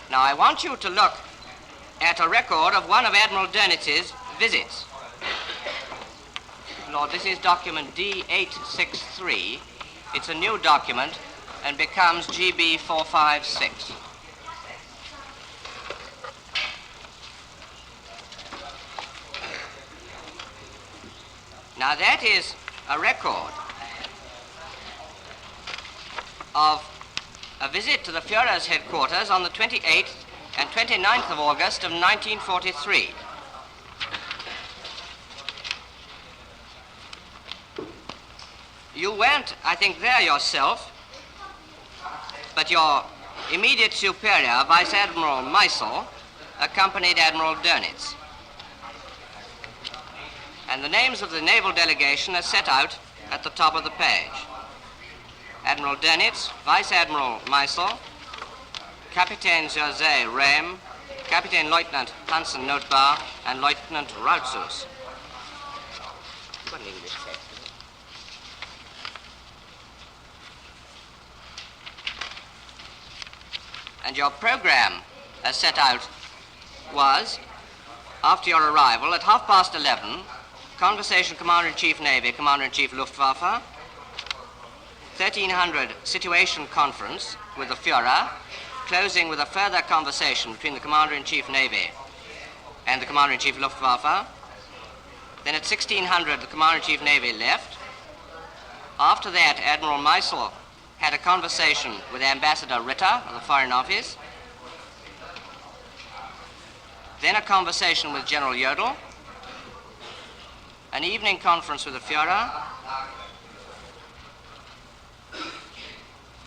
Now, I want you to look at a record of one of Admiral Doenitz's visits. Lord, this is document D863. It's a new document and becomes GB 456. Now, that is a record of a visit to the Führer's headquarters on the 28th and 29th of August of 1943. You weren't, I think, there yourself, but your immediate superior, Vice Admiral Meisel, accompanied Admiral Doenitz. And the names of the naval delegation are set out at the top of the page. Admiral Doenitz, Vice Admiral Meisel, Kapitän José Rehm, Kapitän Lieutenant Hansen Notbar, and Lieutenant Rautzus. What in English text? And your program, as set out, was, after your arrival, at 11:30, conversation Commander-in-Chief Navy, Commander-in-Chief Luftwaffe, 1300 situation conference with the Führer, closing with a further conversation between the Commander-in-Chief Navy and the Commander-in-Chief Luftwaffe. Then at 1600, the Commander-in-Chief Navy left. After that, Admiral Meisel had a conversation with Ambassador Ritter of the Foreign Office. Then a conversation with General Jodl. An evening conference with the Führer.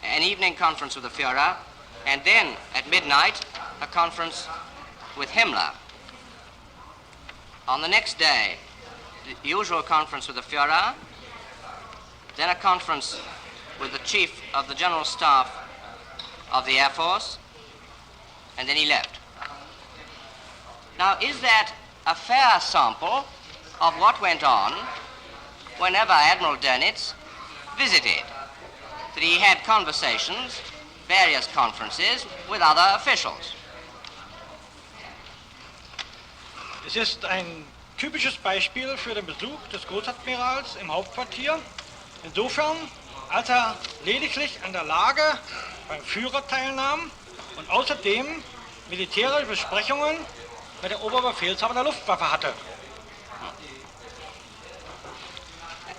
An evening conference with the Führer. And then, at midnight, a conference with Himmler. On the next day, the usual conference with the Führer. Then a conference with the Chief of the General Staff of the Air Force, and then he left. Now, is that a fair sample of what went on whenever Admiral Doenitz visited? That he had conversations, various conferences, with other officials? Es ist ein typisches Beispiel für den Besuch des Großadmirals im Hauptquartier. Insofern, als er lediglich an der Lage beim Führer teilnahm und außerdem militärische Besprechungen mit dem Oberbefehlshaber der Luftwaffe hatte.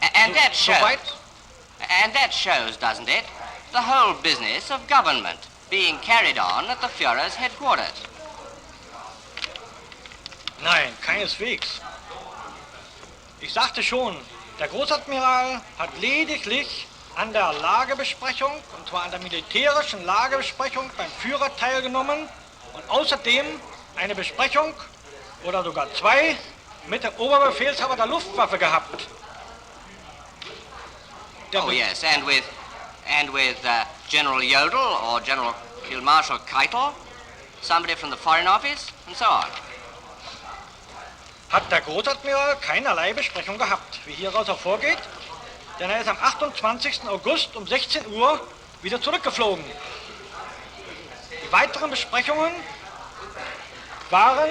And that shows, doesn't it, the whole business of government being carried on at the Führer's headquarters. Nein, keineswegs. Ich sagte schon, der Großadmiral hat lediglich an der Lagebesprechung, und zwar an der militärischen Lagebesprechung beim Führer teilgenommen und außerdem eine Besprechung oder sogar zwei mit dem Oberbefehlshaber der Luftwaffe gehabt. Oh yes, and with General Jodl or General Field Marshal Keitel, somebody from the Foreign Office, and so on. Hat der Großadmiral keinerlei Besprechung gehabt, wie hieraus hervorgeht, denn er ist am 28. August um 16 Uhr wieder zurückgeflogen. Die weiteren Besprechungen waren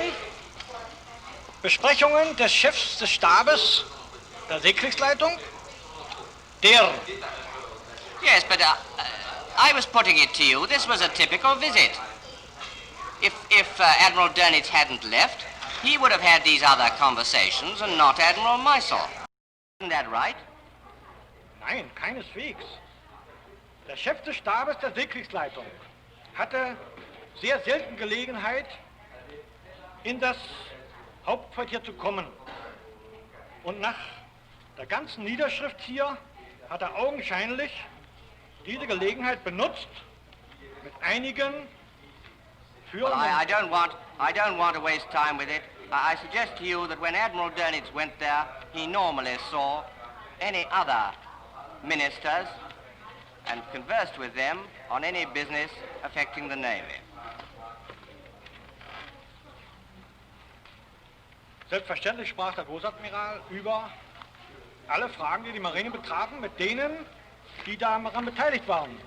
Besprechungen des Chefs des Stabes der Seekriegsleitung, der... Yes, but I was putting it to you, this was a typical visit. If Admiral Doenitz hadn't left, he would have had these other conversations and not Admiral Meissel. Isn't that right? Nein, keineswegs. Der Chef des Stabes der Seekriegsleitung hatte sehr selten Gelegenheit, in das Hauptquartier zu kommen. Und nach der ganzen Niederschrift hier hat er augenscheinlich diese Gelegenheit benutzt, mit einigen führenden... Well, I don't want to waste time with it. I suggest to you that when Admiral Doenitz went there, he normally saw any other ministers and conversed with them on any business affecting the Navy. Selbstverständlich sprach der Großadmiral über alle Fragen, die die Marine betrafen, mit denen, die daran beteiligt waren.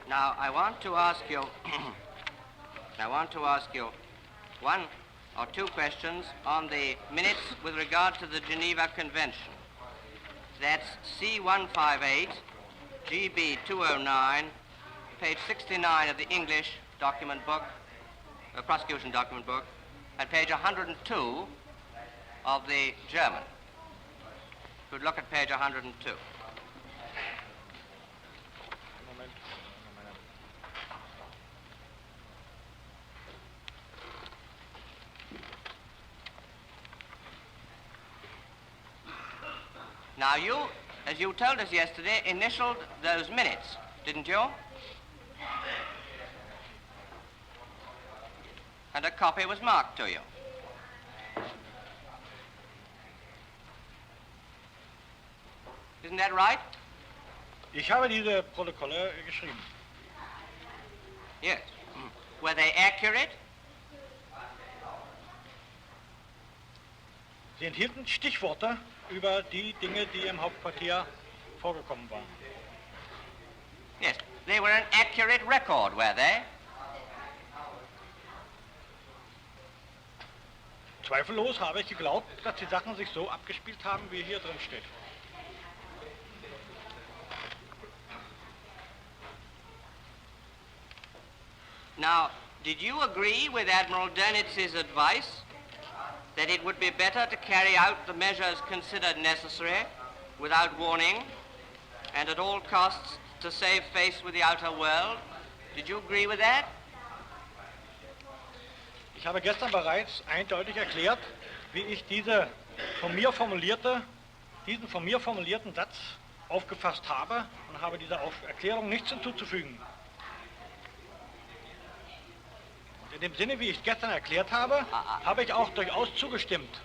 Now, I want to ask you one or two questions on the minutes with regard to the Geneva Convention. That's C-158, GB-209, page 69 of the English document book, prosecution document book, and page 102 of the German. Could look at page 102. Now you, as you told us yesterday, initialed those minutes, didn't you? And a copy was marked to you. Isn't that right? Ich habe diese Protokolle geschrieben. Yes. Were they accurate? Sie enthielten Stichworte über die Dinge, die im Hauptquartier vorgekommen waren. Yes. They were an accurate record, were they? Zweifellos habe ich geglaubt, dass die Sachen sich so abgespielt haben, wie hier drin steht. Now, did you agree with Admiral Doenitz's advice that it would be better to carry out the measures considered necessary without warning and at all costs to save face with the outer world? Did you agree with that? Ich habe gestern bereits eindeutig erklärt, wie ich diesen von mir formulierten Satz aufgefasst habe und habe dieser Erklärung nichts hinzuzufügen. Und in dem Sinne, wie ich es gestern erklärt habe, habe ich auch durchaus zugestimmt.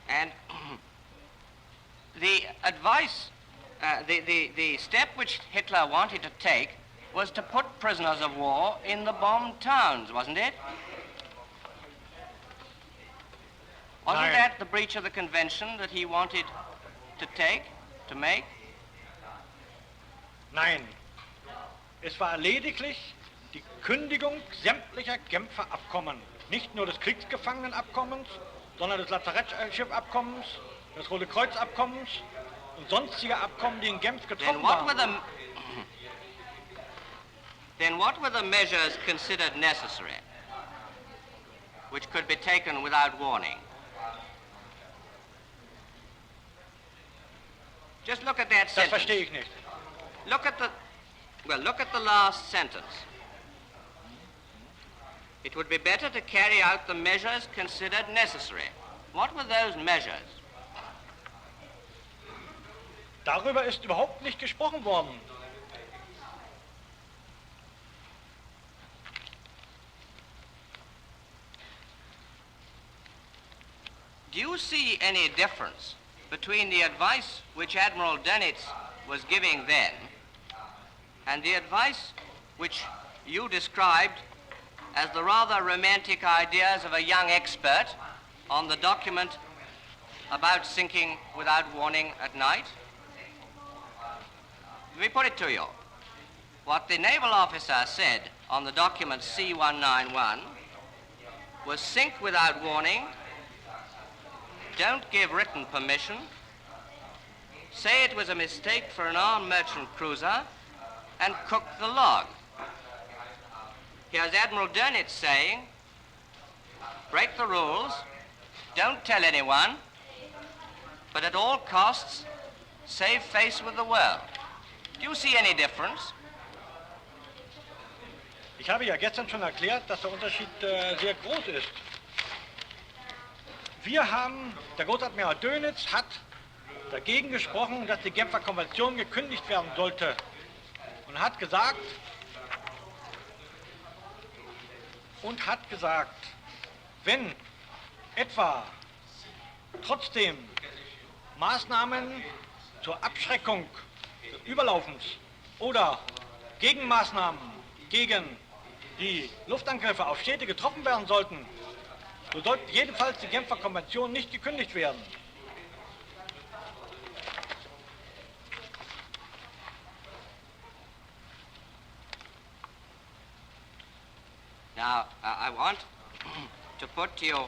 And the advice, the step which Hitler wanted to take was to put prisoners of war in the bombed towns, wasn't it? Wasn't that the breach of the convention that he wanted to make? Nein, es war lediglich die Kündigung sämtlicher Genfer-Abkommen, nicht nur des Kriegsgefangenenabkommens, sondern des Lazarettschiffabkommens, des Rote Kreuz-Abkommens und sonstiger Abkommen, die in Genf getroffen waren. Then what were the measures considered necessary, which could be taken without warning? Just look at that sentence. Das verstehe ich nicht. Look at the last sentence. It would be better to carry out the measures considered necessary. What were those measures? Darüber ist überhaupt nicht gesprochen worden. Do you see any difference between the advice which Admiral Doenitz was giving then and the advice which you described as the rather romantic ideas of a young expert on the document about sinking without warning at night? Let me put it to you. What the naval officer said on the document C-191 was sink without warning, don't give written permission, say it was a mistake for an armed merchant cruiser, and cook the log. Here's Admiral Doenitz saying, break the rules, don't tell anyone, but at all costs, save face with the world. Do you see any difference? Ich habe ja gestern schon erklärt, dass der Unterschied sehr groß ist. Der Großadmiral Doenitz hat dagegen gesprochen, dass die Genfer Konvention gekündigt werden sollte und hat gesagt, wenn etwa trotzdem Maßnahmen zur Abschreckung des Überlaufens oder Gegenmaßnahmen gegen die Luftangriffe auf Städte getroffen werden sollten, so sollte jedenfalls die Genfer Konvention nicht gekündigt werden. Now, I want to put to you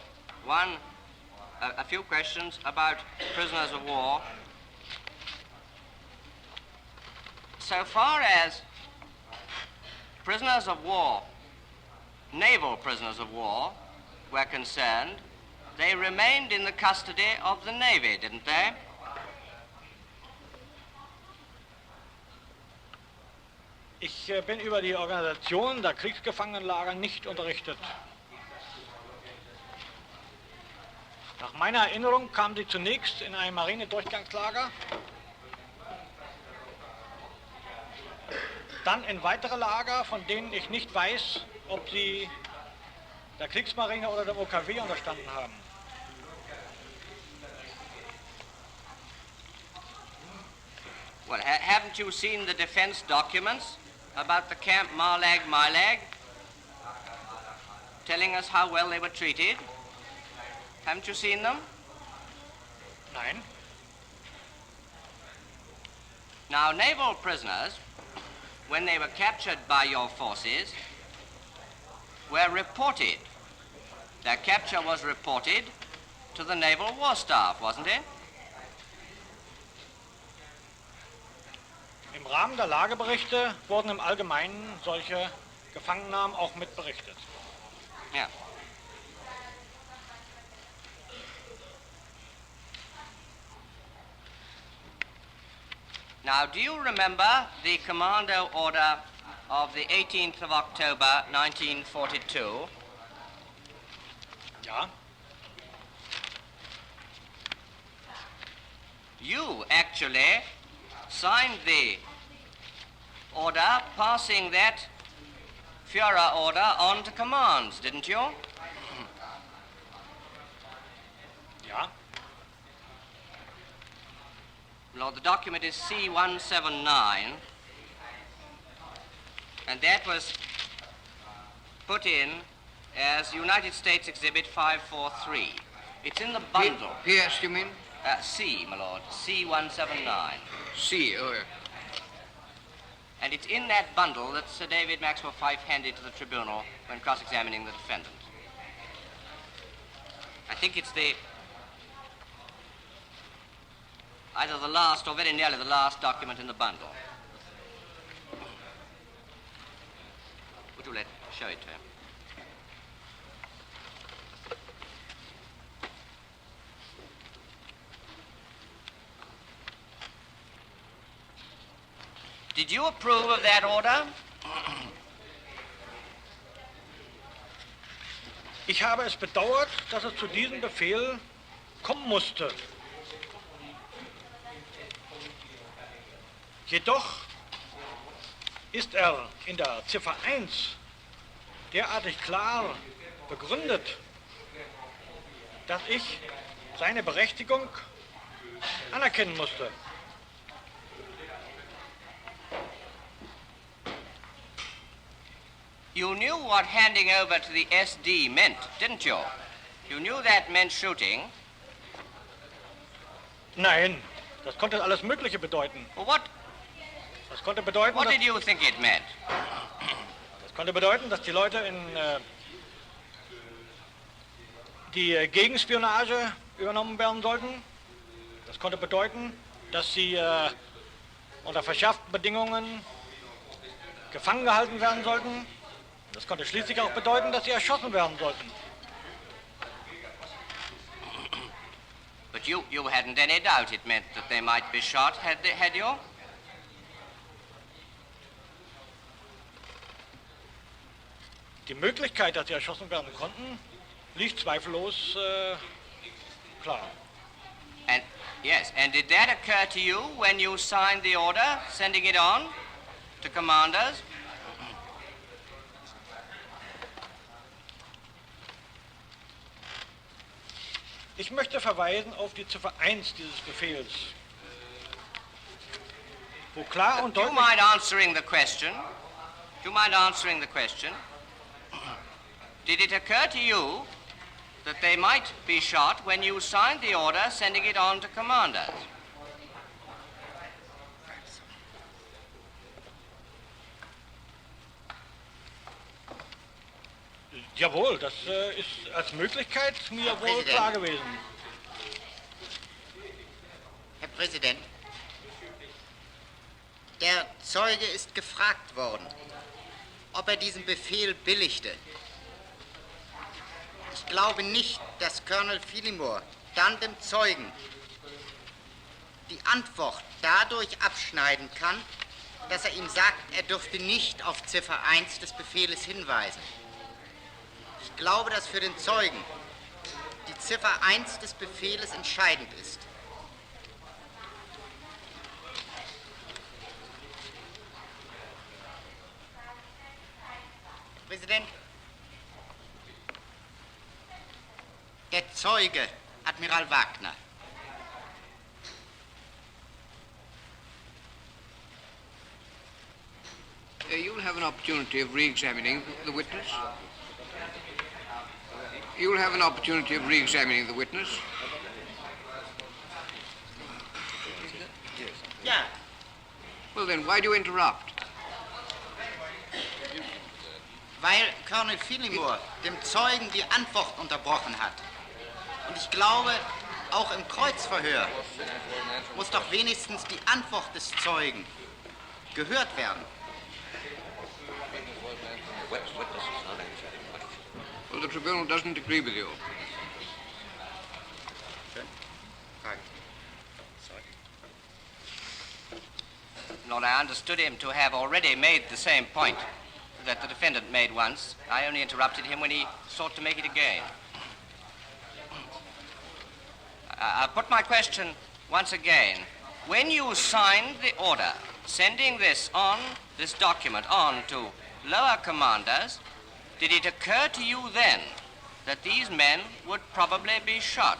a few questions about prisoners of war. So far as prisoners of war, naval prisoners of war, were concerned, they remained in the custody of the Navy, didn't they? Ich bin über die Organisation der Kriegsgefangenenlager nicht unterrichtet. Nach meiner Erinnerung kamen sie zunächst in ein Marinedurchgangslager, dann in weitere Lager, von denen ich nicht weiß, ob sie der Kriegsmarine oder dem OKW unterstanden haben. Well, haven't you seen the defense documents about the Camp Marlag, telling us how well they were treated? Haven't you seen them? Nein. Now, naval prisoners, when they were captured by your forces, were reported. Their capture was reported to the Naval War Staff, wasn't it? Im Rahmen der Lageberichte wurden im Allgemeinen solche Gefangennahmen auch mitberichtet. Yeah. Now, do you remember the Commando order of the 18th of October, 1942? Ja. You actually signed the order passing that Führer order on to commands, didn't you? Ja. Well, the document is C-179, and that was put in as United States Exhibit 543. It's in the bundle. P.S. you mean? C, my lord, C-179. C, oh yeah. And it's in that bundle that Sir David Maxwell Fyfe handed to the tribunal when cross-examining the defendant. I think it's either the last or very nearly the last document in the bundle. Would you show it to him? Did you approve of that order? Ich habe es bedauert, dass es zu diesem Befehl kommen musste. Jedoch ist er in der Ziffer 1 derartig klar begründet, dass ich seine Berechtigung anerkennen musste. You knew what handing over to the SD meant, didn't you? You knew that meant shooting. Nein, das konnte alles Mögliche bedeuten. Well, what Das konnte bedeuten, did you think it meant? das konnte bedeuten, dass die Leute in die Gegenspionage übernommen werden sollten. Das konnte bedeuten, dass sie unter verschärften Bedingungen gefangen gehalten werden sollten. Das konnte schließlich auch bedeuten, dass sie erschossen werden sollten. But you hadn't any doubt it meant that they might be shot, had you? Die Möglichkeit, dass sie erschossen werden konnten, liegt zweifellos klar. And yes, and did that occur to you when you signed the order, sending it on to commanders? Ich möchte verweisen auf die Ziffer 1 dieses Befehls, wo klar und Do you deutlich... mind answering the question? Do you mind answering the question? Did it occur to you that they might be shot when you signed the order, sending it on to commanders? Jawohl, das ist als Möglichkeit mir wohl Präsident. klar gewesen. Herr Präsident, der Zeuge ist gefragt worden, ob er diesen Befehl billigte. Ich glaube nicht, dass Colonel Phillimore dann dem Zeugen die Antwort dadurch abschneiden kann, dass er ihm sagt, er dürfte nicht auf Ziffer 1 des Befehles hinweisen. Ich glaube, dass für den Zeugen die Ziffer 1 des Befehles entscheidend ist. Präsident, der Zeuge, Admiral Wagner. You'll have an opportunity of re-examining the witness. You'll have an opportunity of re-examining the witness. Ja, Well then, why do you interrupt? weil Colonel Phillimore dem Zeugen die Antwort unterbrochen hat. Und ich glaube, auch im Kreuzverhör muss doch wenigstens die Antwort des Zeugen gehört werden. Well, the tribunal doesn't agree with you. Lord, I understood him to have already made the same point that the defendant made once. I only interrupted him when he sought to make it again. I'll put my question once again. When you signed the order sending this document on to lower commanders, did it occur to you then that these men would probably be shot?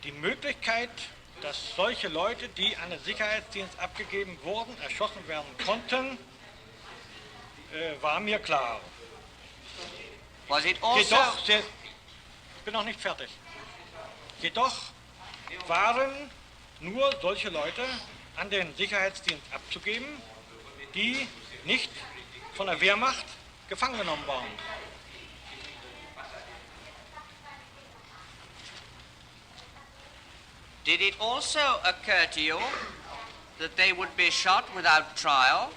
Die Möglichkeit, dass solche Leute, die an den Sicherheitsdienst abgegeben wurden, erschossen werden konnten, war mir klar. Was it also... Jedoch, ich bin noch nicht fertig. Jedoch waren nur solche Leute an den Sicherheitsdienst abzugeben, die nicht von der Wehrmacht gefangen genommen waren. Did it also occur to you that they would be shot without trial?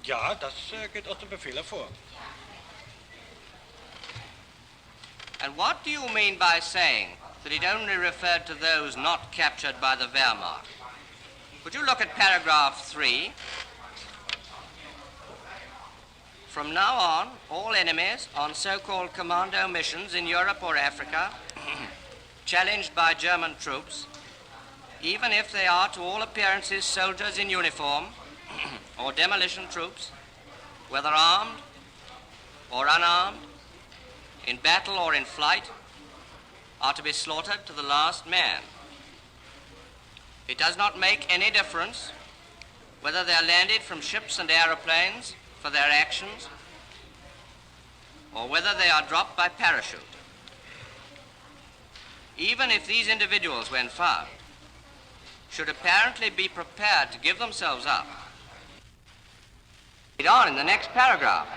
Ja, das geht aus dem Befehl hervor. And what do you mean by saying that it only referred to those not captured by the Wehrmacht? Would you look at paragraph 3? From now on, all enemies on so-called commando missions in Europe or Africa, challenged by German troops, even if they are to all appearances soldiers in uniform or demolition troops, whether armed or unarmed, in battle or in flight, are to be slaughtered to the last man. It does not make any difference whether they are landed from ships and aeroplanes for their actions, or whether they are dropped by parachute. Even if these individuals, when found, should apparently be prepared to give themselves up. Read on in the next paragraph.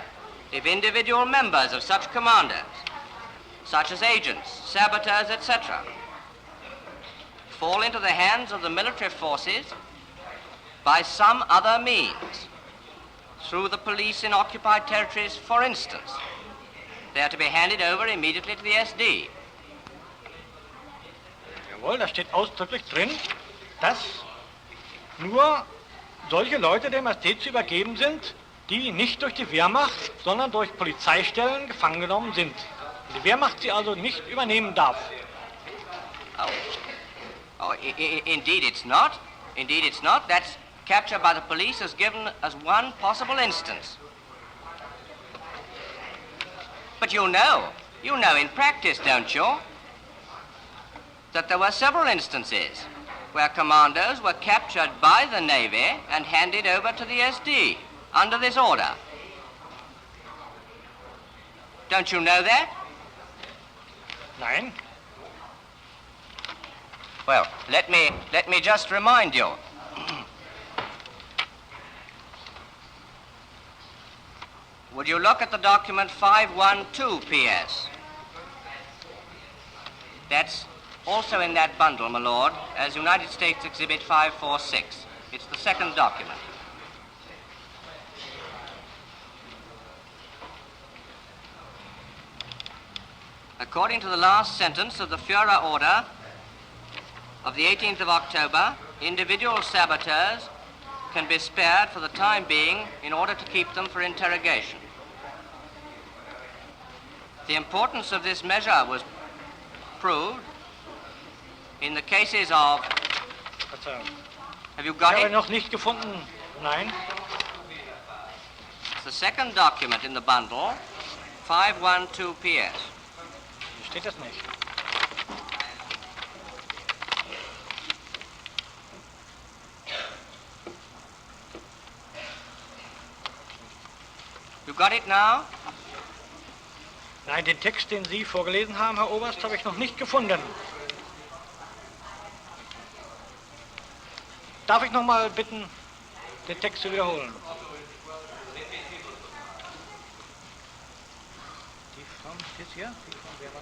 If individual members of such commandos, such as agents, saboteurs, etc., fall into the hands of the military forces by some other means, through the police in occupied territories, for instance, they are to be handed over immediately to the SD. Jawohl, da steht ausdrücklich drin, dass nur solche Leute dem SD zu übergeben sind, die nicht durch die Wehrmacht, sondern durch Polizeistellen gefangen genommen sind. Die Wehrmacht sie also nicht übernehmen darf. Indeed it's not. Indeed it's not. That's capture by the police is given as one possible instance. But you know in practice, don't you, that there were several instances where commandos were captured by the Navy and handed over to the SD under this order. Don't you know that? Nein. Well, let me just remind you. Would you look at the document 512 PS? That's also in that bundle, my lord, as United States Exhibit 546. It's the second document. According to the last sentence of the Führer order of the 18th of October, individual saboteurs can be spared for the time being in order to keep them for interrogation. The importance of this measure was proved in the cases of... Have you got Ich habe it? noch nicht gefunden. Nein. It's the second document in the bundle, 512 PS. Hier steht das nicht. You got it now? Nein, den Text, den Sie vorgelesen haben, Herr Oberst, habe ich noch nicht gefunden. Darf ich noch mal bitten, den Text zu wiederholen? Die von, jetzt hier? Die von, wer war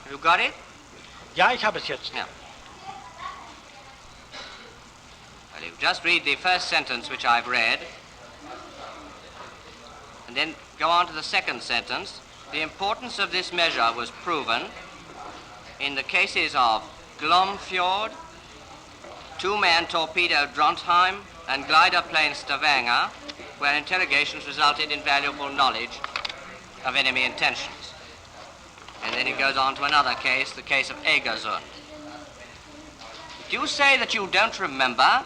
das? You got it? Ja, ich habe es jetzt. Yeah. Well, you just read the first sentence which I've read, and then go on to the second sentence. The importance of this measure was proven in the cases of Glomfjord, two-man torpedo Drontheim, and glider plane Stavanger, where interrogations resulted in valuable knowledge of enemy intentions. And then it goes on to another case, the case of Egersund. Do you say that you don't remember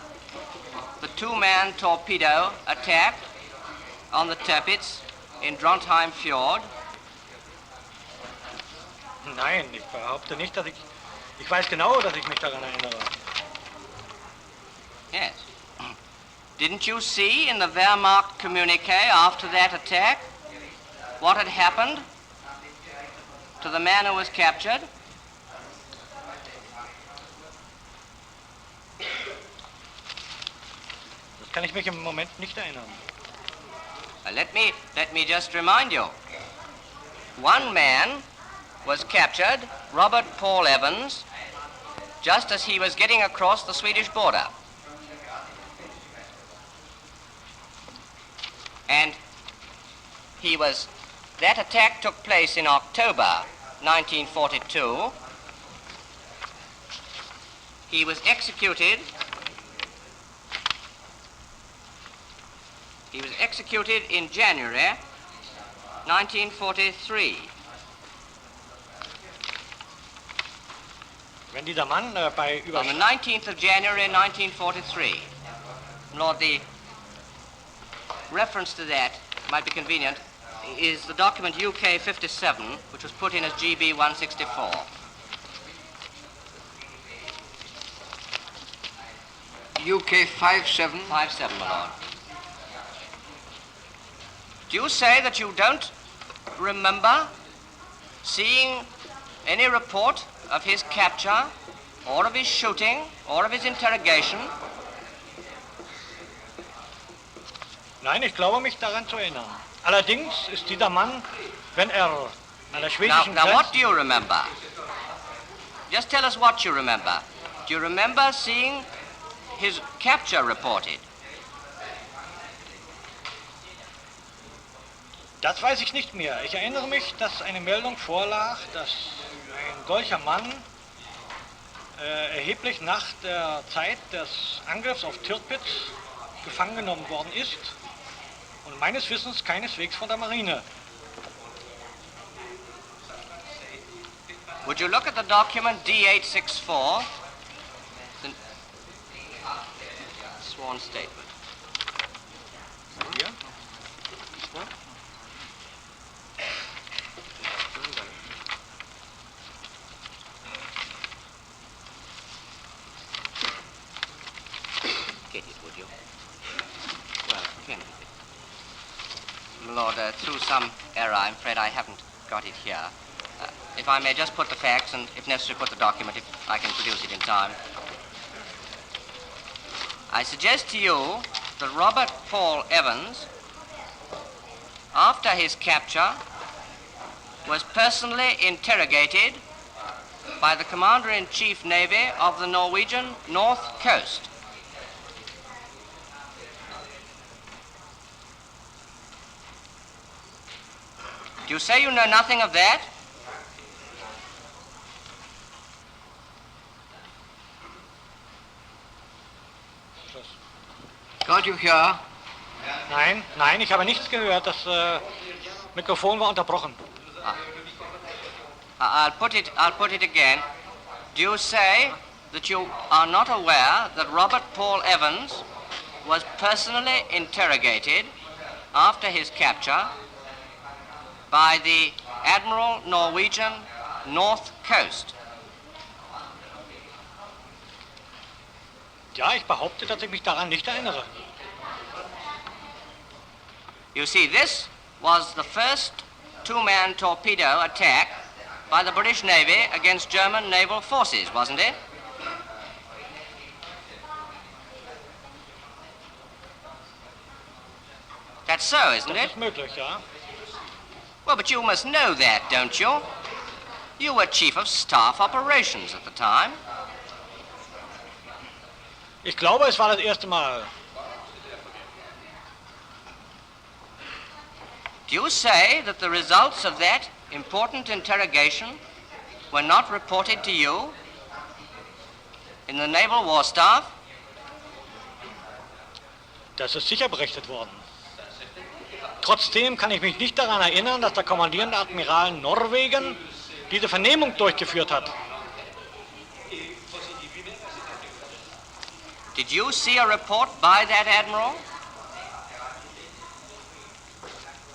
the two-man torpedo attack on the Tirpitz in Drontheim Fjord? Nein, ich behaupte nicht, dass ich weiß genau, dass ich mich daran erinnere. Yes. Didn't you see in the Wehrmacht communique after that attack what had happened to the man who was captured? Das kann ich mich im Moment nicht erinnern. Let me just remind you. One man was captured, Robert Paul Evans, just as he was getting across the Swedish border. And that attack took place in October 1942, He was executed. He was executed in January 1943. Wenn dieser Mann bei On the 19th of January 1943. Lord, the reference to that might be convenient is the document UK 57, which was put in as GB 164. UK 57? 57, my lord. Do you say that you don't remember seeing any report of his capture, or of his shooting, or of his interrogation? Nein, ich glaube mich daran zu erinnern. Allerdings ist dieser Mann, wenn er an der Now, schwedischen now what Grenze... do you remember? Just tell us what you remember. Do you remember seeing his capture reported? Das weiß ich nicht mehr. Ich erinnere mich, dass eine Meldung vorlag, dass ein solcher Mann erheblich nach der Zeit des Angriffs auf Tirpitz gefangen genommen worden ist und meines Wissens keineswegs von der Marine. Would you look at the document D864, the sworn statement? Hier? Get it, would you? Well, can Lord, through some error, I'm afraid I haven't got it here. If I may just put the facts and, if necessary, put the document, if I can produce it in time. I suggest to you that Robert Paul Evans, after his capture, was personally interrogated by the Commander-in-Chief Navy of the Norwegian North Coast. Do you say you know nothing of that? Can't you hear? Nein, ich habe nichts gehört. Das Mikrofon war unterbrochen. I'll put it again. Do you say that you are not aware that Robert Paul Evans was personally interrogated after his capture by the Admiral Norwegian North Coast? Ja, ich behaupte, dass ich mich daran nicht erinnere. You see, this was the first two-man torpedo attack by the British Navy against German naval forces, wasn't it? That's so, isn't Das it? ist möglich, ja. Well, but you must know that, don't you? You were Chief of Staff Operations at the time. Ich glaube, es war das erste Mal. Do you say that the results of that important interrogation were not reported to you in the Naval War Staff? Das ist sicher berichtet worden. Trotzdem kann ich mich nicht daran erinnern, dass der kommandierende Admiral Norwegen diese Vernehmung durchgeführt hat. Did you see a report by that Admiral?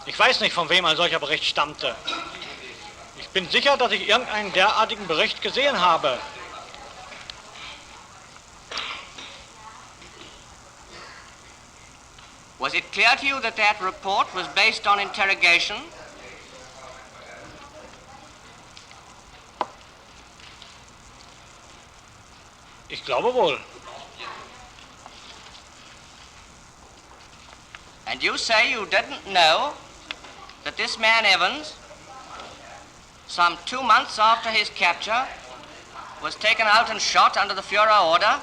Ich weiß nicht, von wem ein solcher Bericht stammte. Ich bin sicher, dass ich irgendeinen derartigen Bericht gesehen habe. Was it clear to you that that report was based on interrogation? Ich glaube wohl. And you say you didn't know that this man Evans, some 2 months after his capture, was taken out and shot under the Führer order?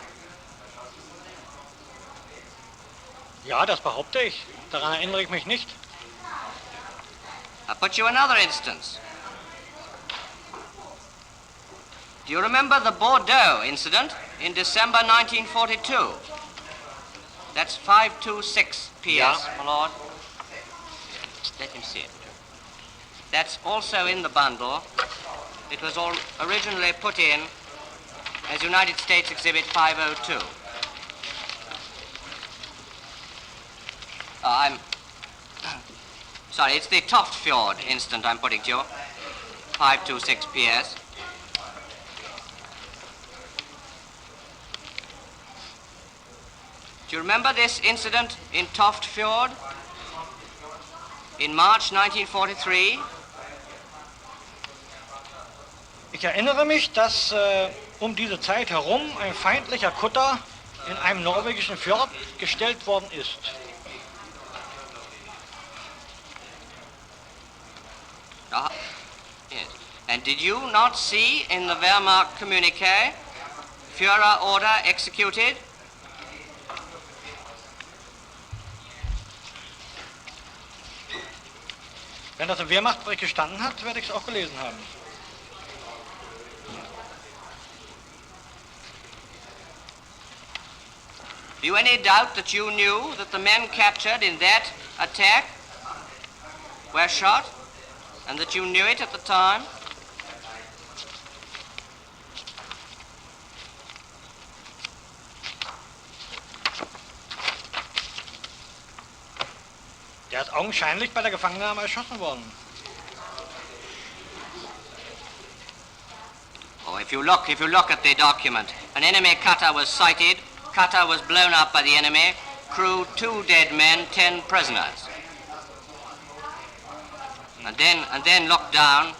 Ja, das behaupte ich. Daran erinnere ich mich nicht. I'll put you another instance. Do you remember the Bordeaux Incident? in December 1942. That's 526 PS, Ja. my lord. Let him see it. That's also in the bundle. It was all originally put in as United States Exhibit 502. I'm sorry, it's the Toftfjord incident I'm putting to you. 526 PS. Do you remember this incident in Toftfjord in March 1943? Ich erinnere mich, dass um diese Zeit herum ein feindlicher Kutter in einem norwegischen Fjord gestellt worden ist. Yes. And did you not see in the Wehrmacht communique, Führer order executed? Wenn das im Wehrmachtbericht gestanden hat, werde ich es auch gelesen haben. Do you any doubt that you knew that the men captured in that attack were shot, and that you knew it at the time? Der ist augenscheinlich bei der Gefangennahme erschossen worden. Oh, if you look at the document, an enemy cutter was sighted, cutter was blown up by the enemy, crew 2 dead men, 10 prisoners. And then look down,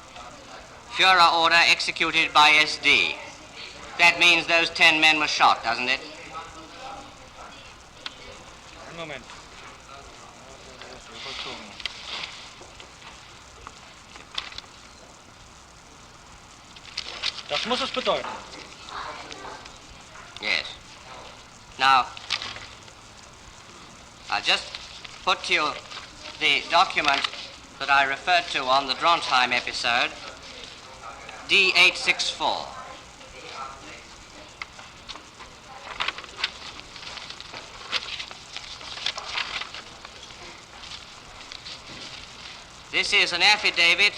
Führer order executed by SD. That means those 10 men were shot, doesn't it? Einen Moment. Das muss es bedeuten. Yes. Now, I'll just put to you the document that I referred to on the Drontheim episode, D864. This is an affidavit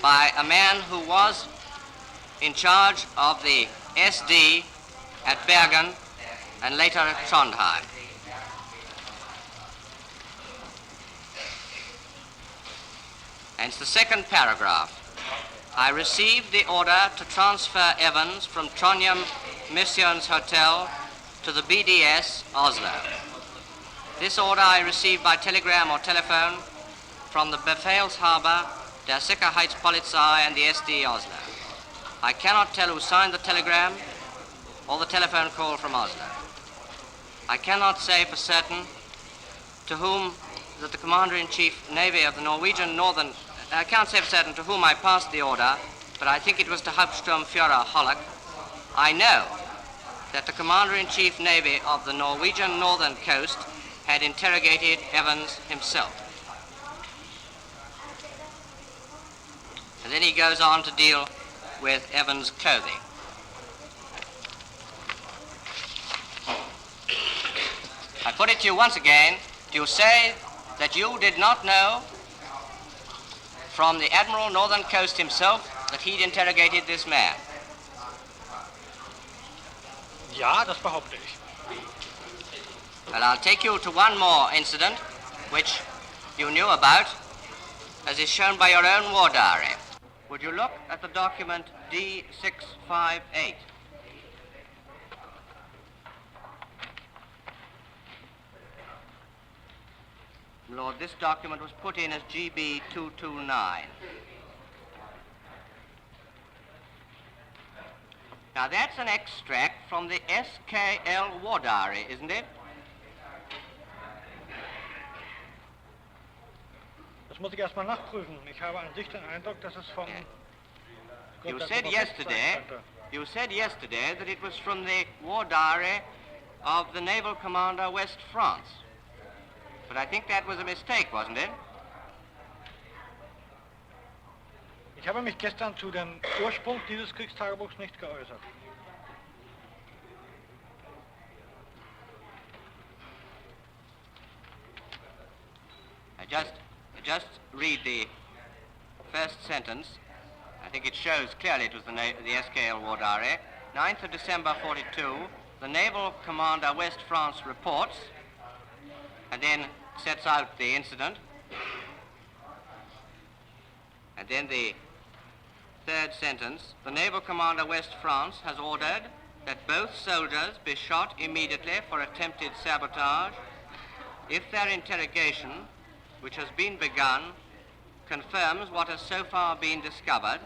by a man who was in charge of the SD at Bergen and later at Trondheim. And it's the second paragraph. I received the order to transfer Evans from Trondheim Missions Hotel to the BDS Oslo. This order I received by telegram or telephone from the Befehlshaber der Sicherheitspolizei and the SD Oslo. I cannot tell who signed the telegram or the telephone call from Oslo. I cannot say for certain to whom that the Commander-in-Chief Navy of the Norwegian Northern... I can't say for certain to whom I passed the order, but I think it was to Hauptsturmführer Holleck. I know that the Commander-in-Chief Navy of the Norwegian Northern Coast had interrogated Evans himself. And then he goes on to deal with Evans' clothing. I put it to you once again. Do you say that you did not know from the Admiral Northern Coast himself that he'd interrogated this man? Ja, das behaupte ich. Well, I'll take you to one more incident which you knew about, as is shown by your own war diary. Would you look at the document D658? Lord, this document was put in as GB 229. Now, that's an extract from the SKL War Diary, isn't it? Das muss ich erstmal nachprüfen. Ich habe an sich den Eindruck, dass es vom... You said yesterday that it was from the War Diary of the Naval Commander West France. But I think that was a mistake, wasn't it? Ich habe mich gestern zu dem Ursprung dieses Kriegstagebuchs nicht geäußert. just read the first sentence. I think it shows clearly it was the SKL War Diary. 9th of December 42, the Naval Commander West France reports, and then sets out the incident. And then the third sentence, the Naval Commander West France has ordered that both soldiers be shot immediately for attempted sabotage if their interrogation, which has been begun, confirms what has so far been discovered.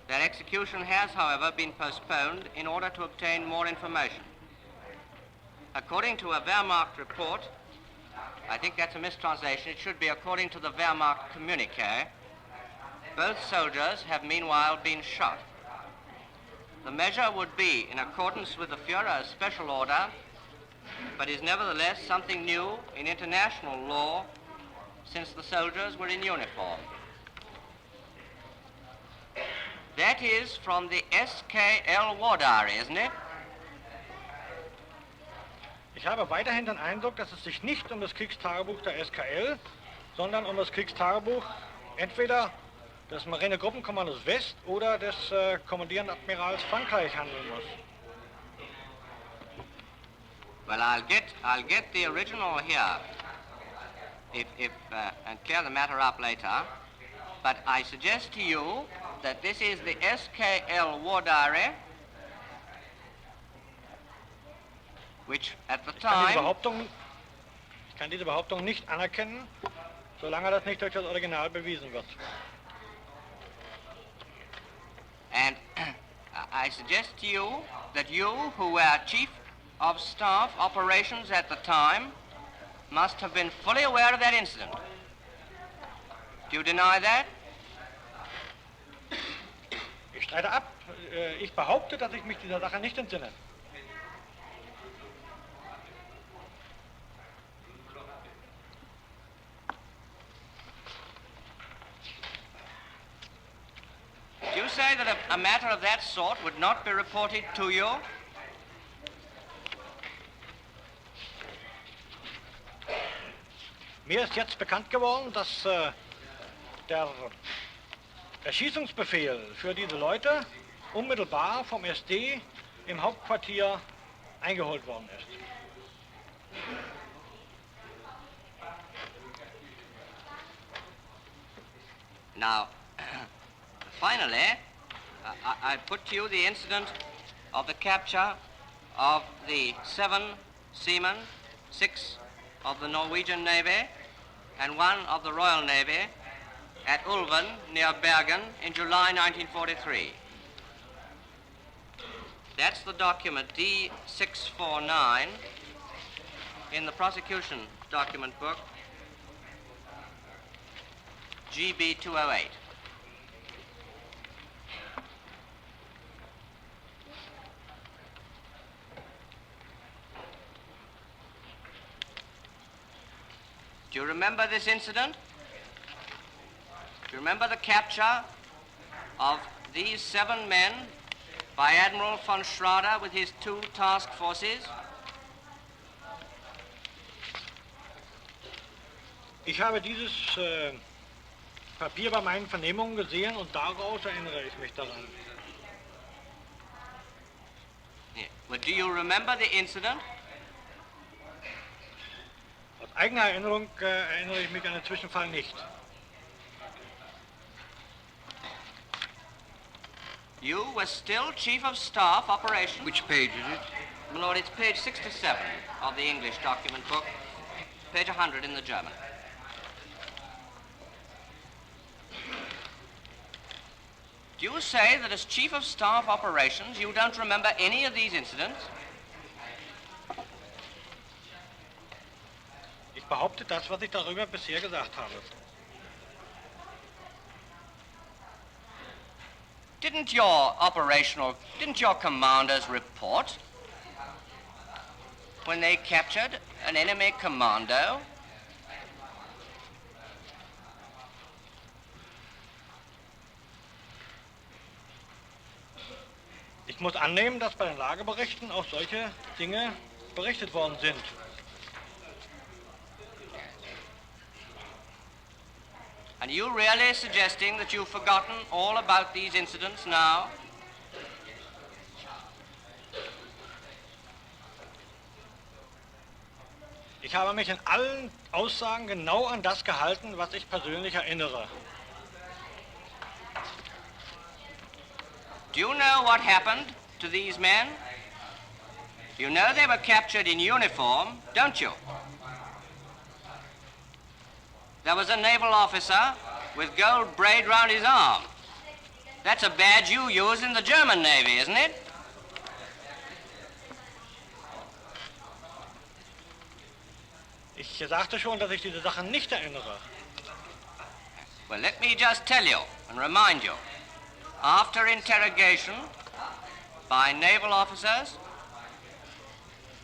Their execution has, however, been postponed in order to obtain more information. According to a Wehrmacht report, I think that's a mistranslation, it should be according to the Wehrmacht communique, both soldiers have meanwhile been shot. The measure would be in accordance with the Führer's special order, but is nevertheless something new in international law since the soldiers were in uniform. That is from the SKL War Diary, isn't it? Ich habe weiterhin den Eindruck, dass es sich nicht um das Kriegstagebuch der SKL, sondern um das Kriegstagebuch entweder des Marinegruppenkommandos West oder des kommandierenden Admirals Frankreich handeln muss. Well, I'll get the original here, and clear the matter up later. But I suggest to you that this is the SKL War Diary, which at the time... Ich kann diese Behauptung nicht anerkennen, solange das nicht durch das Original bewiesen wird. And I suggest to you that you, who were Chief of Staff Operations at the time, must have been fully aware of that incident. Do you deny that? Ich streite ab. Ich behaupte, dass ich mich dieser Sache nicht entsinne. Do you say that a matter of that sort would not be reported to you? Mir ist jetzt bekannt geworden, dass der Erschießungsbefehl für diese Leute unmittelbar vom SD im Hauptquartier eingeholt worden ist. Now, finally, I put to you the incident of the capture of the 7 seamen, 6 of the Norwegian Navy and 1 of the Royal Navy at Ulven near Bergen in July 1943. That's the document D649 in the prosecution document book GB 208. Do you remember this incident? Do you remember the capture of these 7 men by Admiral von Schrader with his 2 task forces? Ich habe dieses Papier bei meinen Vernehmungen gesehen und daraus erinnere ich mich daran. Yeah. Well, do you remember the incident? Aus eigener Erinnerung erinnere ich mich an den Zwischenfall nicht. You were still Chief of Staff Operations. Which page is it? My Lord, it's page 67 of the English document book, page 100 in the German. Do you say that as Chief of Staff Operations you don't remember any of these incidents? Ich behaupte das, was ich darüber bisher gesagt habe. Didn't your commanders report when they captured an enemy commando? Ich muss annehmen, dass bei den Lageberichten auch solche Dinge berichtet worden sind. And you really suggesting that you've forgotten all about these incidents now? Ich habe mich in allen Aussagen genau an das gehalten, was ich persönlich erinnere. Do you know what happened to these men? You know they were captured in uniform, don't you? There was a naval officer with gold braid round his arm. That's a badge you use in the German Navy, isn't it? Ich sagte schon, dass ich diese Sachen nicht erinnere. Well, let me just tell you and remind you. After interrogation by naval officers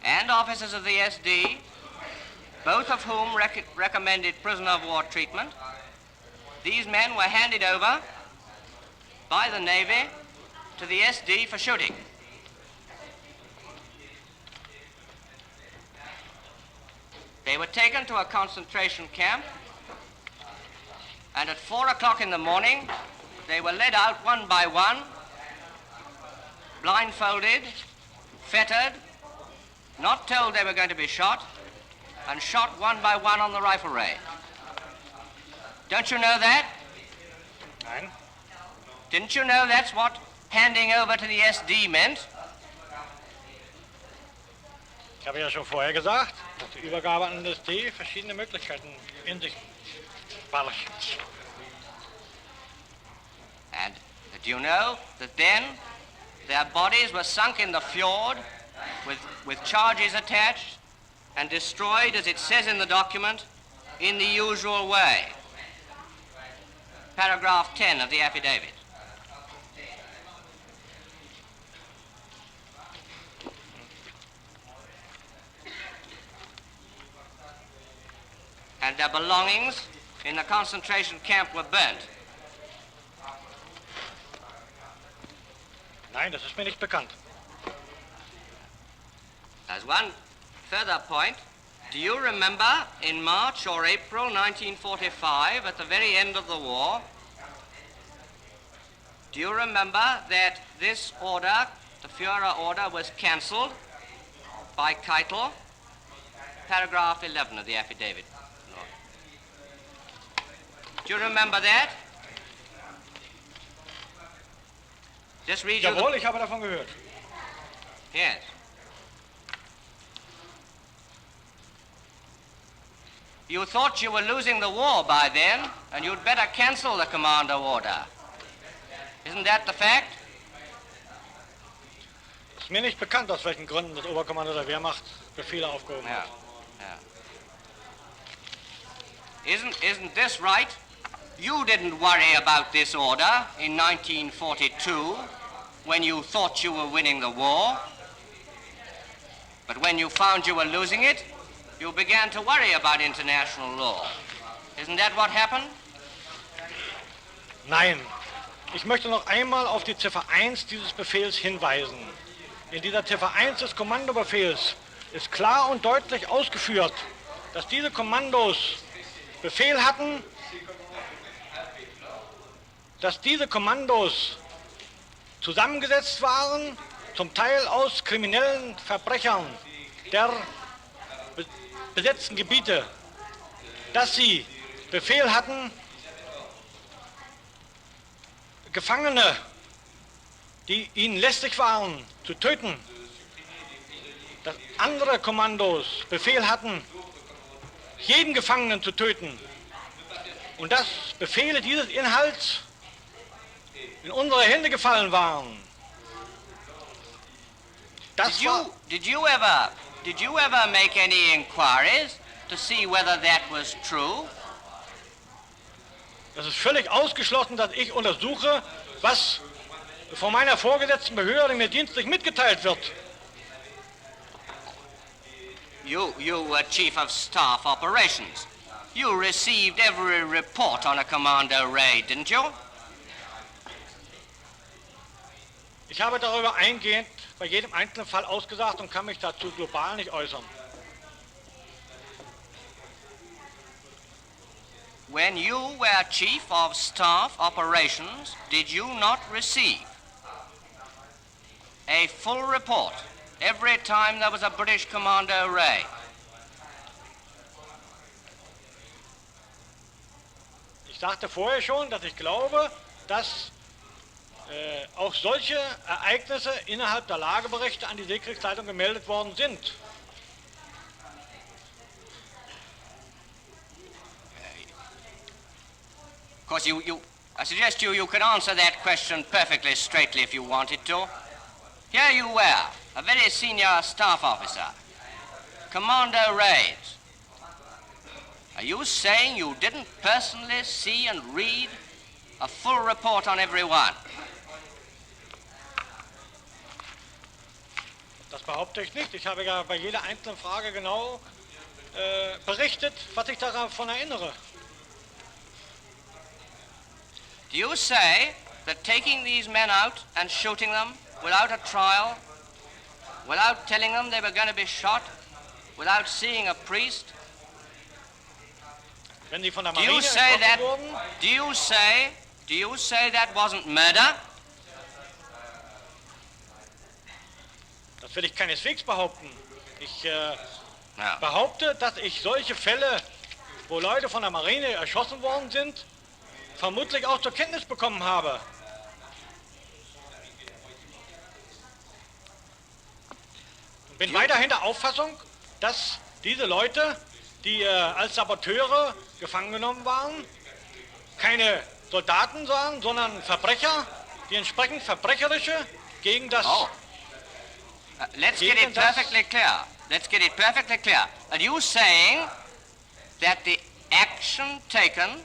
and officers of the SD, both of whom recommended prisoner of war treatment, these men were handed over by the Navy to the SD for shooting. They were taken to a concentration camp, and at 4 o'clock in the morning, they were led out one by one, blindfolded, fettered, not told they were going to be shot, and shot one by one on the rifle range. Don't you know that? Nein. Didn't you know that's what handing over to the SD meant? Ich habe ja schon vorher gesagt, dass die Übergabe an den SD verschiedene Möglichkeiten in sich barg. And do you know that then their bodies were sunk in the fjord with charges attached and destroyed, as it says in the document, in the usual way? Paragraph 10 of the affidavit. And their belongings in the concentration camp were burnt. Nein, das ist mir nicht bekannt. As one further point, do you remember in March or April 1945, at the very end of the war, do you remember that this order, the Führer order, was cancelled by Keitel? Paragraph 11 of the affidavit. Do you remember that? Just read you Jawohl, ich habe davon gehört. Yes. You thought you were losing the war by then, and you'd better cancel the Commando order. Isn't that the fact? Es ist mir nicht bekannt, aus welchen Gründen das Oberkommando der Wehrmacht Befehle aufgehoben hat. Yeah. Isn't this right? You didn't worry about this order in 1942 when you thought you were winning the war. But when you found you were losing it, you began to worry about international law. Isn't that what happened? Nein. Ich möchte noch einmal auf die Ziffer 1 dieses Befehls hinweisen. In dieser Ziffer 1 des Kommandobefehls ist klar und deutlich ausgeführt, dass diese Kommandos Befehl hatten, dass diese Kommandos zusammengesetzt waren, zum Teil aus kriminellen Verbrechern der besetzten Gebiete, dass sie Befehl hatten, Gefangene, die ihnen lästig waren, zu töten, dass andere Kommandos Befehl hatten, jeden Gefangenen zu töten, und dass Befehle dieses Inhalts in unsere Hände gefallen waren. Did you ever make any inquiries to see whether that was true? Es ist völlig ausgeschlossen, dass ich untersuche, was von meiner vorgesetzten Behörde mir dienstlich mitgeteilt wird. You were Chief of Staff Operations. You received every report on a Commando raid, didn't you? Ich habe darüber eingehend bei jedem einzelnen Fall ausgesagt und kann mich dazu global nicht äußern. when you were Chief of Staff Operations, did you not receive a full report every time there was a British Commando raid? Ich sagte vorher schon, dass ich glaube, dass auch solche Ereignisse innerhalb der Lageberichte an die Seekriegszeitung gemeldet worden sind. Of course, I suggest you could answer that question perfectly straightly if you wanted to. Here you were, a very senior staff officer. Commando raids. Are you saying you didn't personally see and read a full report on every one? Das behaupte ich nicht. Ich habe ja bei jeder einzelnen Frage genau berichtet, was ich davon erinnere. Do you say that taking these men out and shooting them without a trial, without telling them they were going to be shot, without seeing a priest, Wenn sie von der do you Marine say erschossen that? wurden, Do you say that wasn't murder? das will ich keineswegs behaupten. Ich No. behaupte, dass ich solche Fälle, wo Leute von der Marine erschossen worden sind, vermutlich auch zur Kenntnis bekommen habe. Und bin weiterhin der Auffassung, dass diese Leute, die als Saboteure gefangen genommen waren, keine Soldaten waren, sondern Verbrecher, die entsprechend verbrecherische gegen das... Oh. Let's get it perfectly clear. Let's get it perfectly clear. Are you saying that the action taken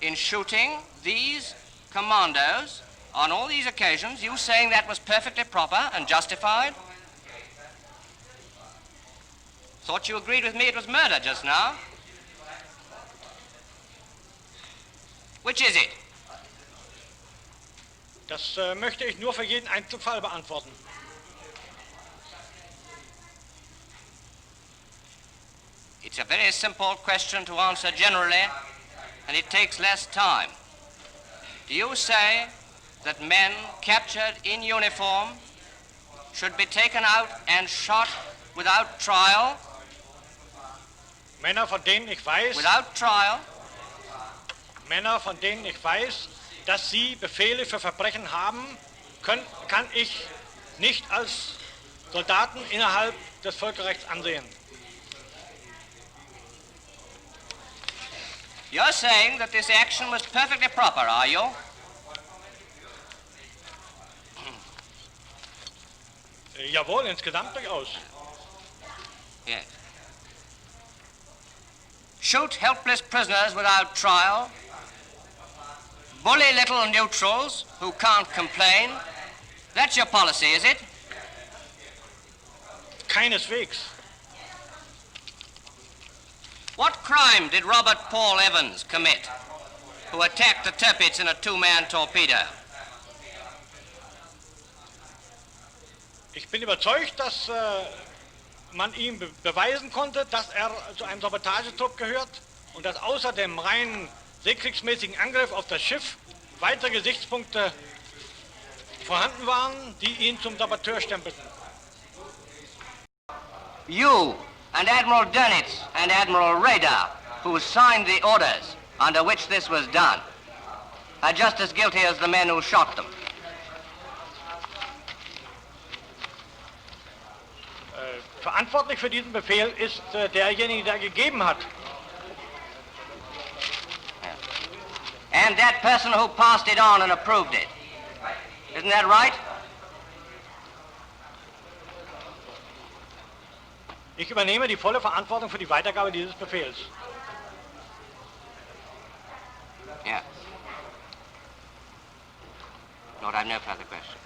in shooting these commandos on all these occasions, you saying that was perfectly proper and justified? Thought you agreed with me it was murder just now. Which is it? Das möchte ich nur für jeden Einzelfall beantworten. It's a very simple question to answer generally, and it takes less time. Do you say that men captured in uniform should be taken out and shot without trial? Männer, von denen ich weiß, Without trial? Männer, von denen ich weiß, dass sie Befehle für Verbrechen haben, kann ich nicht als Soldaten innerhalb des Völkerrechts ansehen. You're saying that this action was perfectly proper, are you? Jawohl, insgesamt durchaus. Yes. Shoot helpless prisoners without trial, bully little neutrals who can't complain. That's your policy, is it? Keineswegs. What crime did Robert Paul Evans commit, who attacked the Tirpitz in a two-man torpedo? Ich bin überzeugt, dass man ihm beweisen konnte, dass er zu einem Sabotagetrupp gehört und dass außer dem rein seekriegsmäßigen Angriff auf das Schiff weitere Gesichtspunkte vorhanden waren, die ihn zum Saboteur stempelten. You and Admiral Doenitz and Admiral Radar, who signed the orders under which this was done, are just as guilty as the men who shot them. Verantwortlich für diesen Befehl ist derjenige, der gegeben hat. And that person who passed it on and approved it. Isn't that right? Ich übernehme die volle Verantwortung für die Weitergabe dieses Befehls. Yeah. Lord, I have no further questions.